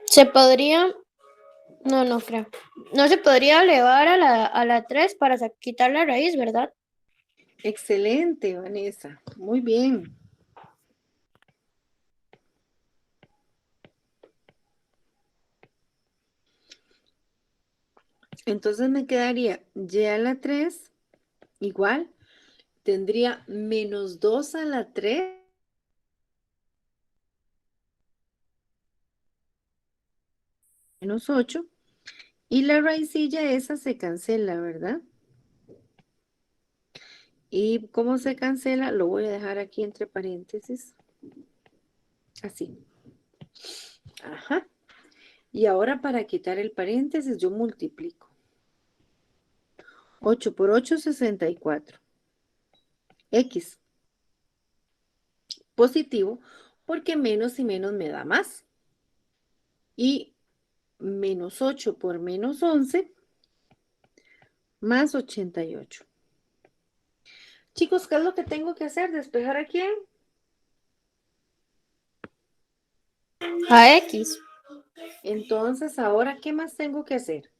Speaker 6: Se podría, no creo. No se podría elevar a la 3 para quitar la raíz, ¿verdad?
Speaker 1: Excelente, Vanessa. Muy bien. Entonces me quedaría y a la 3 igual. Tendría menos 2 a la 3. Menos 8. Y la raicilla esa se cancela, ¿verdad? ¿Y cómo se cancela? Lo voy a dejar aquí entre paréntesis. Así. Ajá. Y ahora para quitar el paréntesis yo multiplico. 8 por 8, 64. X. Positivo, porque menos y menos me da más. Y menos 8 por menos 11, más 88. Chicos, ¿qué es lo que tengo que hacer? ¿Despejar a quién?
Speaker 6: A X.
Speaker 1: Entonces, ahora, ¿qué más tengo que hacer?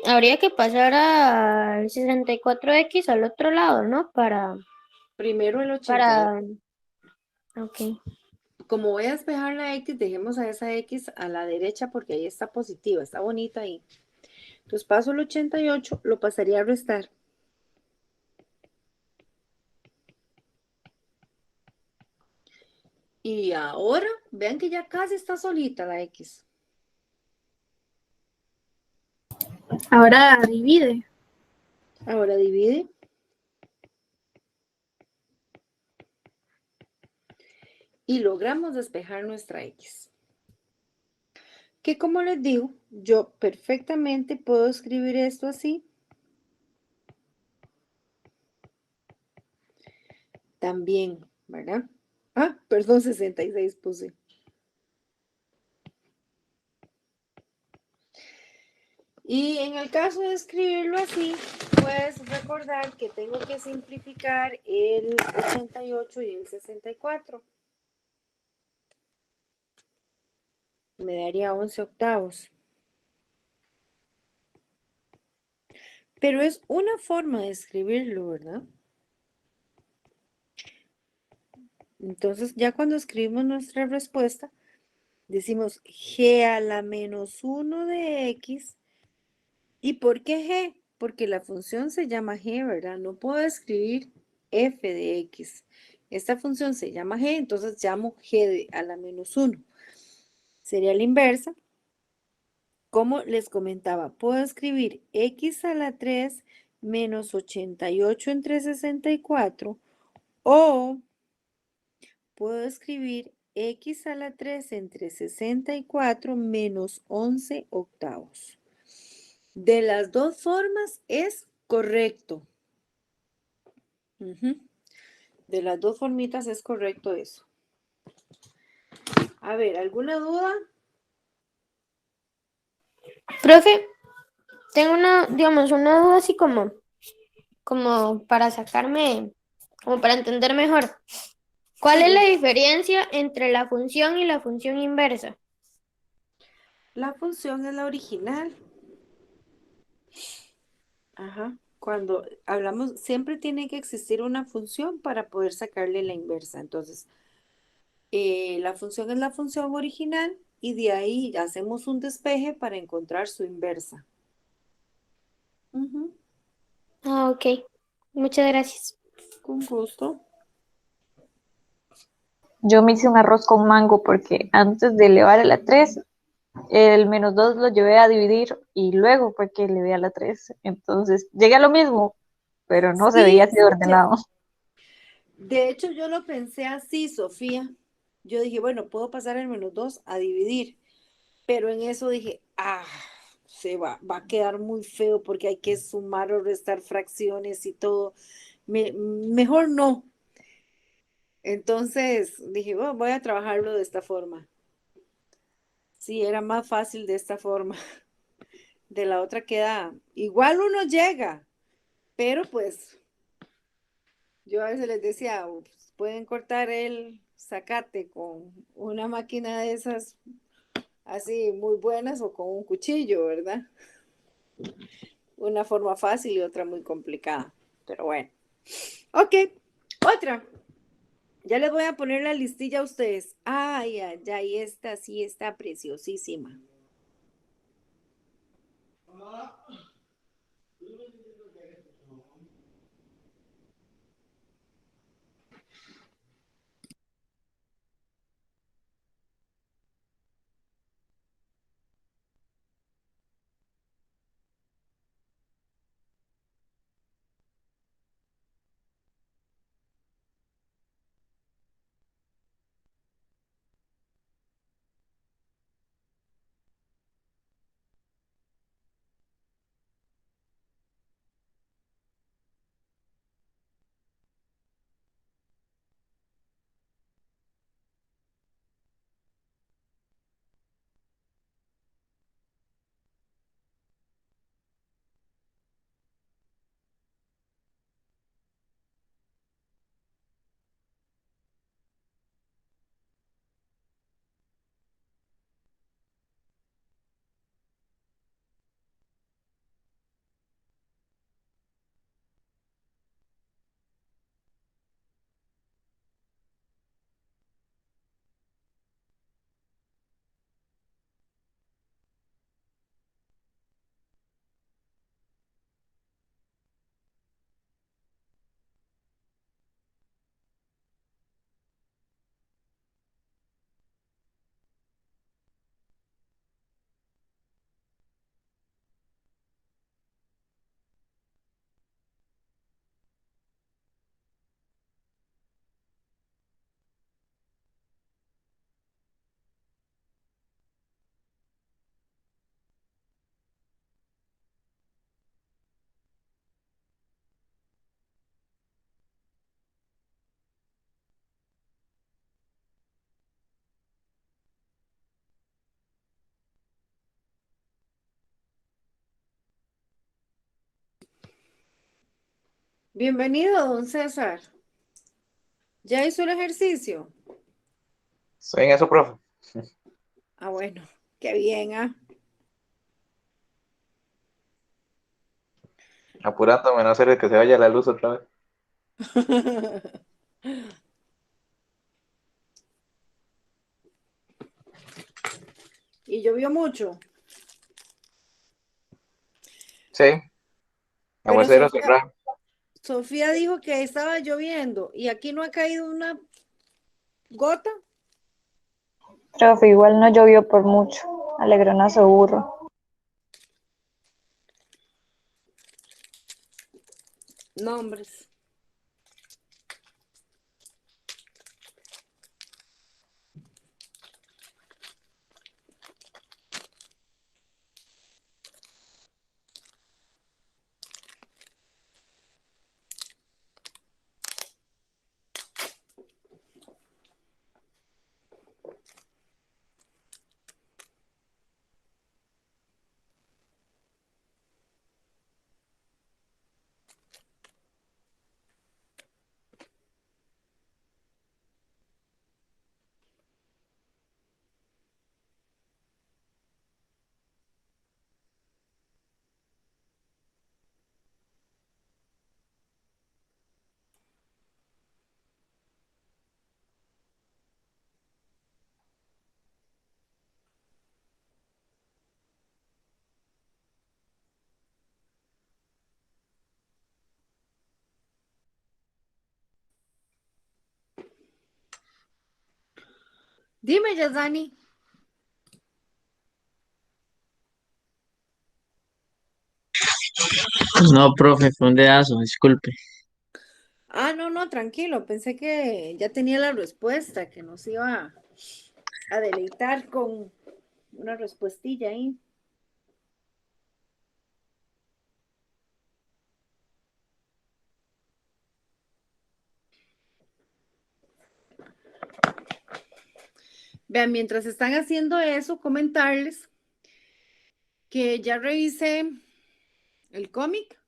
Speaker 6: Habría que pasar al 64X al otro lado, ¿no?
Speaker 1: Primero el 88.
Speaker 6: Ok.
Speaker 1: Como voy a despejar la X, dejemos a esa X a la derecha porque ahí está positiva, está bonita ahí. Entonces paso el 88, lo pasaría a restar. Y ahora, vean que ya casi está solita la X.
Speaker 5: Ahora divide.
Speaker 1: Ahora divide. Y logramos despejar nuestra X. Que como les digo, yo perfectamente puedo escribir esto así. También, ¿verdad? Ah, perdón, 66 puse. Y en el caso de escribirlo así, puedes recordar que tengo que simplificar el 88 y el 64. Me daría 11 octavos. Pero es una forma de escribirlo, ¿verdad? Entonces, ya cuando escribimos nuestra respuesta, decimos g a la menos 1 de x. ¿Y por qué g? Porque la función se llama g, ¿verdad? No puedo escribir f de x. Esta función se llama g, entonces llamo g a la menos 1. Sería la inversa. Como les comentaba, puedo escribir x a la 3 menos 88 entre 64 o puedo escribir x a la 3 entre 64 menos 11 octavos. De las dos formas es correcto. De las dos formitas es correcto eso. A ver, ¿alguna duda?
Speaker 6: Profe, tengo una duda así como para sacarme, como para entender mejor. ¿Cuál es la diferencia entre la función y la función inversa?
Speaker 1: La función es la original. Ajá. Cuando hablamos, siempre tiene que existir una función para poder sacarle la inversa. Entonces, la función es la función original y de ahí hacemos un despeje para encontrar su inversa. Ujú.
Speaker 6: Ah, ok. Muchas gracias.
Speaker 1: Con gusto.
Speaker 2: Yo me hice un arroz con mango porque antes de elevar a la 3 el -2 lo llevé a dividir y luego fue que elevé a la 3. Entonces llegué a lo mismo, pero no se veía
Speaker 1: Sí,
Speaker 2: así
Speaker 1: sí,
Speaker 2: ordenado.
Speaker 1: de hecho yo lo pensé así, Sofía. Yo dije, bueno, puedo pasar el -2 a dividir, pero en eso dije, va a quedar muy feo porque hay que sumar o restar fracciones y todo. Mejor no. Entonces dije, bueno, voy a trabajarlo de esta forma. Sí, era más fácil de esta forma. De la otra queda, igual uno llega, pero pues yo a veces les decía, pues, pueden cortar el zacate con una máquina de esas así muy buenas o con un cuchillo, ¿verdad? Una forma fácil y otra muy complicada. Pero bueno. Ok, otra. Ya les voy a poner la listilla a ustedes. Ay, ay, ay, esta sí está preciosísima. Bienvenido, don César. ¿Ya hizo el ejercicio?
Speaker 9: Estoy en eso, profe.
Speaker 1: Ah, bueno, qué bien, ¿ah?
Speaker 9: Apurándome, no hacer que se vaya la luz otra vez.
Speaker 1: Y llovió mucho.
Speaker 9: Sí,
Speaker 1: Pero
Speaker 9: aguacero cerrado.
Speaker 1: Sofía dijo que estaba lloviendo y aquí no ha caído una gota.
Speaker 2: Profe, igual no llovió por mucho. Alegronazo burro.
Speaker 1: Nombres. Dime, Yasani.
Speaker 10: No, profe, fue un dedazo, disculpe.
Speaker 1: Ah, no, no, tranquilo. Pensé que ya tenía la respuesta, que nos iba a deleitar con una respuestilla ahí. Vean, mientras están haciendo eso, comentarles que ya revisé el cómic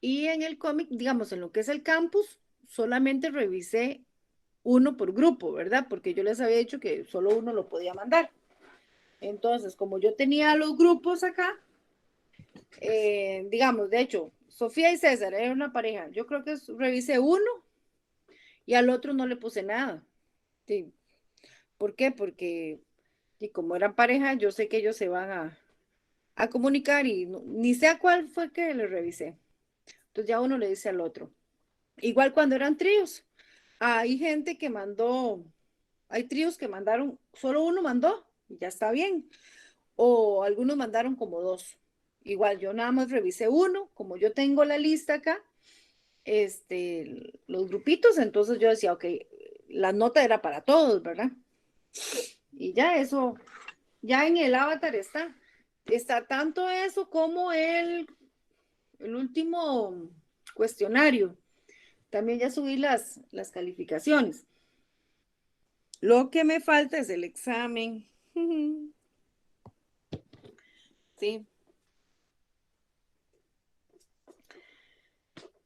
Speaker 1: y en el cómic, digamos, en lo que es el campus, solamente revisé uno por grupo, ¿verdad? Porque yo les había dicho que solo uno lo podía mandar. Entonces, como yo tenía los grupos acá, digamos, de hecho, Sofía y César eran una pareja. Yo creo que revisé uno y al otro no le puse nada. Sí. ¿Por qué? Porque y como eran pareja, yo sé que ellos se van a comunicar y ni sé a cuál fue que le revisé. Entonces ya uno le dice al otro. Igual cuando eran tríos, hay gente que mandó, hay tríos que mandaron, solo uno mandó y ya está bien. O algunos mandaron como dos. Igual yo nada más revisé uno, como yo tengo la lista acá, los grupitos, entonces yo decía, ok, la nota era para todos, ¿verdad? Y ya eso, ya en el avatar está. Está tanto eso como el último cuestionario. También ya subí las calificaciones. Lo que me falta es el examen. Sí.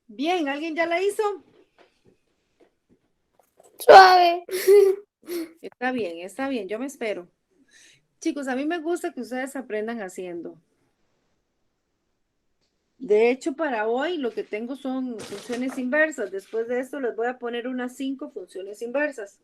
Speaker 1: Bien, ¿alguien ya la hizo?
Speaker 6: Suave.
Speaker 1: Está bien, yo me espero. Chicos, a mí me gusta que ustedes aprendan haciendo. De hecho, para hoy lo que tengo son funciones inversas. Después de esto les voy a poner unas 5 funciones inversas.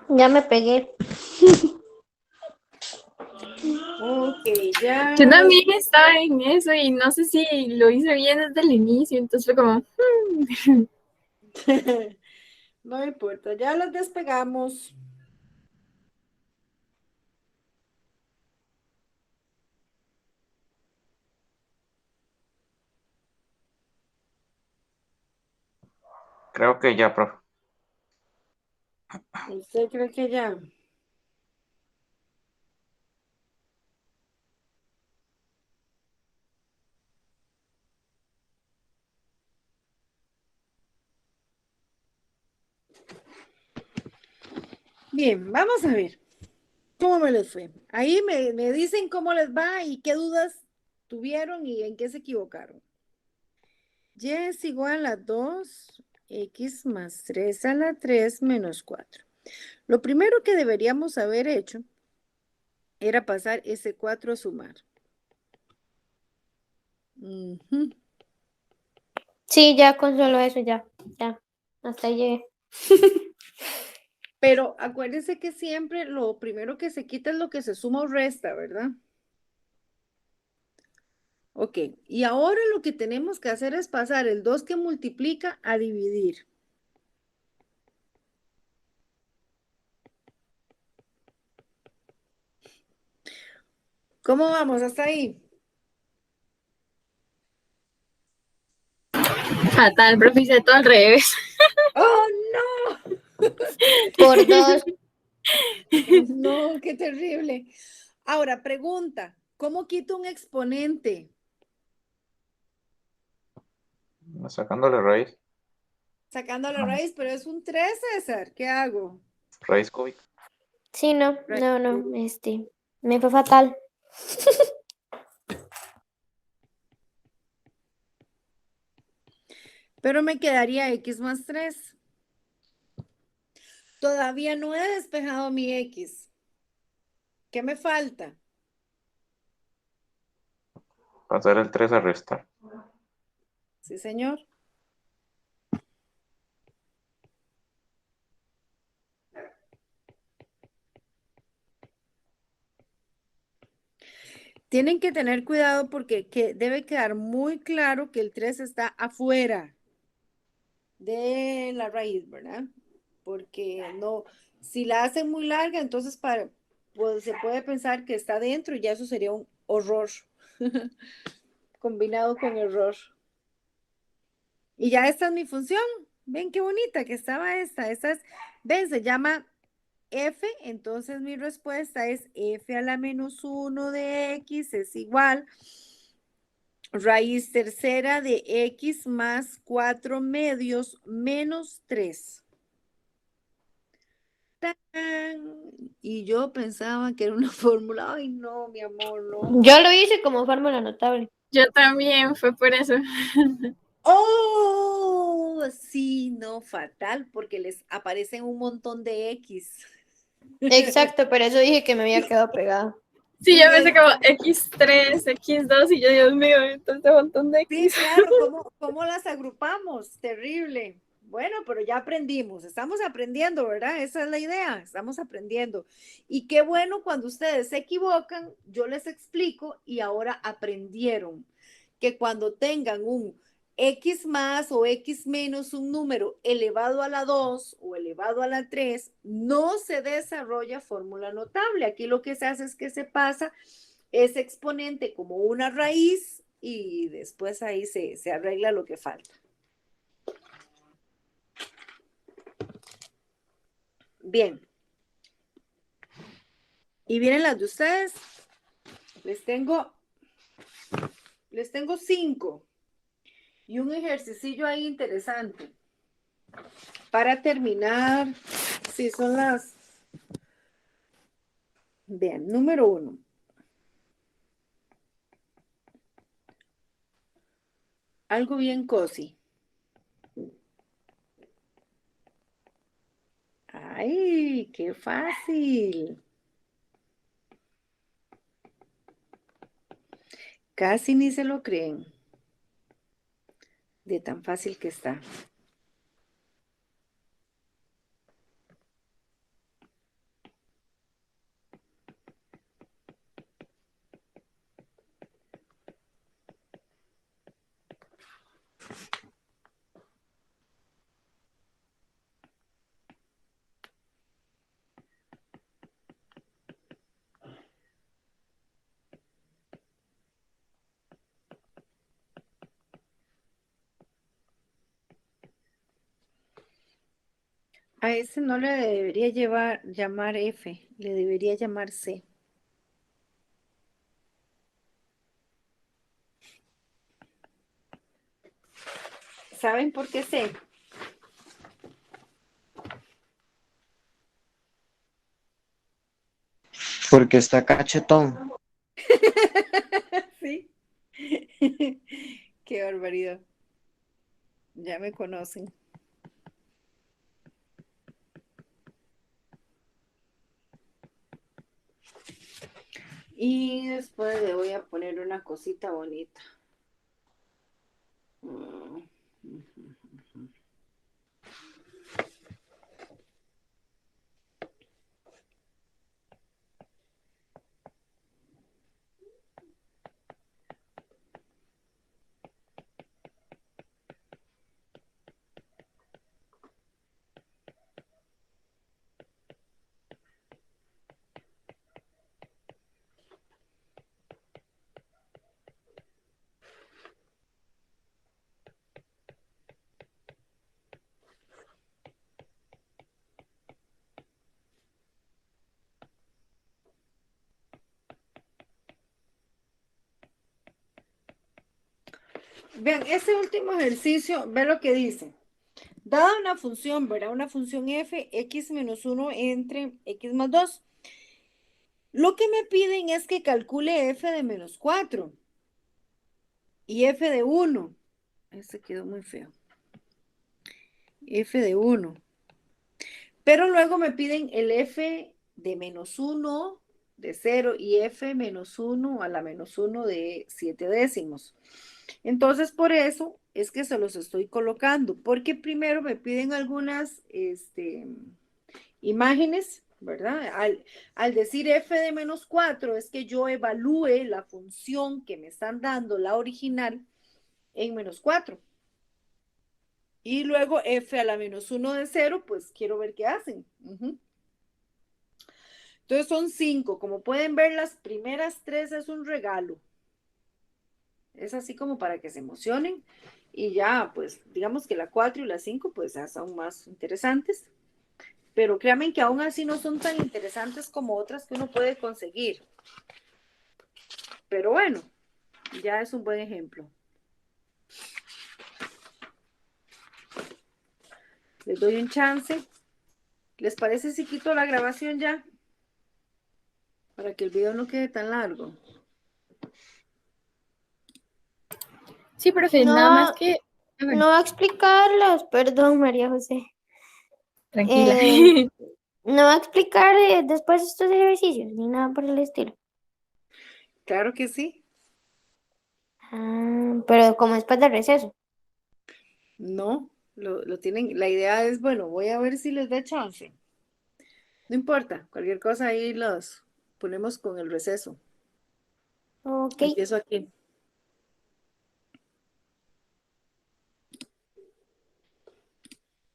Speaker 6: Ya me pegué.
Speaker 1: Ok, ya.
Speaker 11: Yo también estaba en eso y no sé si lo hice bien desde el inicio, entonces fue como,
Speaker 1: No importa, ya las despegamos.
Speaker 9: Creo que ya, profe.
Speaker 1: ¿Usted cree que ya? Bien, vamos a ver cómo me les fue. Ahí me dicen cómo les va y qué dudas tuvieron y en qué se equivocaron. Y es igual a 2x más 3 a la 3 menos 4. Lo primero que deberíamos haber hecho era pasar ese 4 a sumar. Ujú.
Speaker 6: Sí, ya con solo eso, ya. Hasta ahí llegué.
Speaker 1: Pero acuérdense que siempre lo primero que se quita es lo que se suma o resta, ¿verdad? Ok, y ahora lo que tenemos que hacer es pasar el 2 que multiplica a dividir. ¿Cómo vamos hasta ahí?
Speaker 11: Fatal, profe, hice todo al revés.
Speaker 1: ¡Oh, no!
Speaker 6: Por 2.
Speaker 1: No, qué terrible. Ahora, pregunta, ¿cómo quito un exponente?
Speaker 9: Sacándole raíz.
Speaker 1: Sacando la raíz, pero es un 3, César. ¿Qué hago?
Speaker 9: Raíz cúbica.
Speaker 6: Sí, no, me fue fatal.
Speaker 1: Pero me quedaría x más 3. Todavía no he despejado mi x. ¿Qué me falta?
Speaker 9: Pasar el 3 a restar.
Speaker 1: Sí, señor. Tienen que tener cuidado porque debe quedar muy claro que el 3 está afuera de la raíz, ¿verdad? Porque no, si la hacen muy larga, entonces pues, se puede pensar que está dentro y ya eso sería un horror combinado con error. Y ya esta es mi función. Ven qué bonita que estaba esta. Ven, se llama f, entonces mi respuesta es f a la menos 1 de x es igual raíz tercera de x más 4 medios menos 3. ¡Tan! Y yo pensaba que era una fórmula. Ay, no, mi amor, no.
Speaker 6: Yo lo hice como fórmula notable.
Speaker 11: Yo también, fue por eso.
Speaker 1: ¡Oh! Sí, no, fatal, porque les aparecen un montón de X.
Speaker 6: Exacto, pero eso dije que me había quedado pegado.
Speaker 11: Sí, yo pensé como X3, X2 y yo, Dios mío, entonces un montón de
Speaker 1: Sí,
Speaker 11: X.
Speaker 1: claro, ¿cómo las agrupamos? Terrible. Bueno, pero ya aprendimos, estamos aprendiendo, ¿verdad? Esa es la idea, estamos aprendiendo. Y qué bueno cuando ustedes se equivocan, yo les explico y ahora aprendieron que cuando tengan un X más o X menos un número elevado a la 2 o elevado a la 3, no se desarrolla fórmula notable. Aquí lo que se hace es que se pasa ese exponente como una raíz y después ahí se arregla lo que falta. Bien. Y vienen las de ustedes. Les tengo 5 y un ejercicio ahí interesante. Para terminar, sí, son las... Bien, número 1. Algo bien cozy. ¡Ay, qué fácil! Casi ni se lo creen de tan fácil que está. A ese no le debería llamar F, le debería llamar C. ¿Saben por qué C?
Speaker 3: Porque está cachetón.
Speaker 1: Sí. Qué barbaridad. Ya me conocen. Y después le voy a poner una cosita bonita. Mm. Vean, este último ejercicio, ve lo que dice. Dada una función, ¿verdad? Una función f, x menos 1 entre x más 2. Lo que me piden es que calcule f de menos 4 y f de 1. Este quedó muy feo. F de 1. Pero luego me piden el f de menos 1 de 0 y f menos 1 a la menos 1 de 7 décimos. Entonces, por eso es que se los estoy colocando, porque primero me piden algunas imágenes, ¿verdad? Al decir f de menos 4 es que yo evalúe la función que me están dando, la original, en menos 4. Y luego f a la menos 1 de 0, pues quiero ver qué hacen. Entonces son 5. Como pueden ver, las primeras 3 es un regalo. Es así como para que se emocionen. Y ya, pues, digamos que la 4 y la 5, pues, ya son más interesantes. Pero créanme que aún así no son tan interesantes como otras que uno puede conseguir. Pero bueno, ya es un buen ejemplo. Les doy un chance. ¿Les parece si quito la grabación ya? Para que el video no quede tan largo.
Speaker 11: Sí, profe,
Speaker 6: No,
Speaker 11: nada más que... bueno,
Speaker 6: no va a explicarlos, perdón, María José.
Speaker 11: tranquila.
Speaker 6: No va a explicar después estos ejercicios ni nada por el estilo.
Speaker 1: Claro que sí.
Speaker 6: Pero como después del receso.
Speaker 1: No, lo tienen. La idea es, bueno, voy a ver si les da chance. No importa, cualquier cosa ahí los ponemos con el receso.
Speaker 6: Ok.
Speaker 1: Empiezo aquí.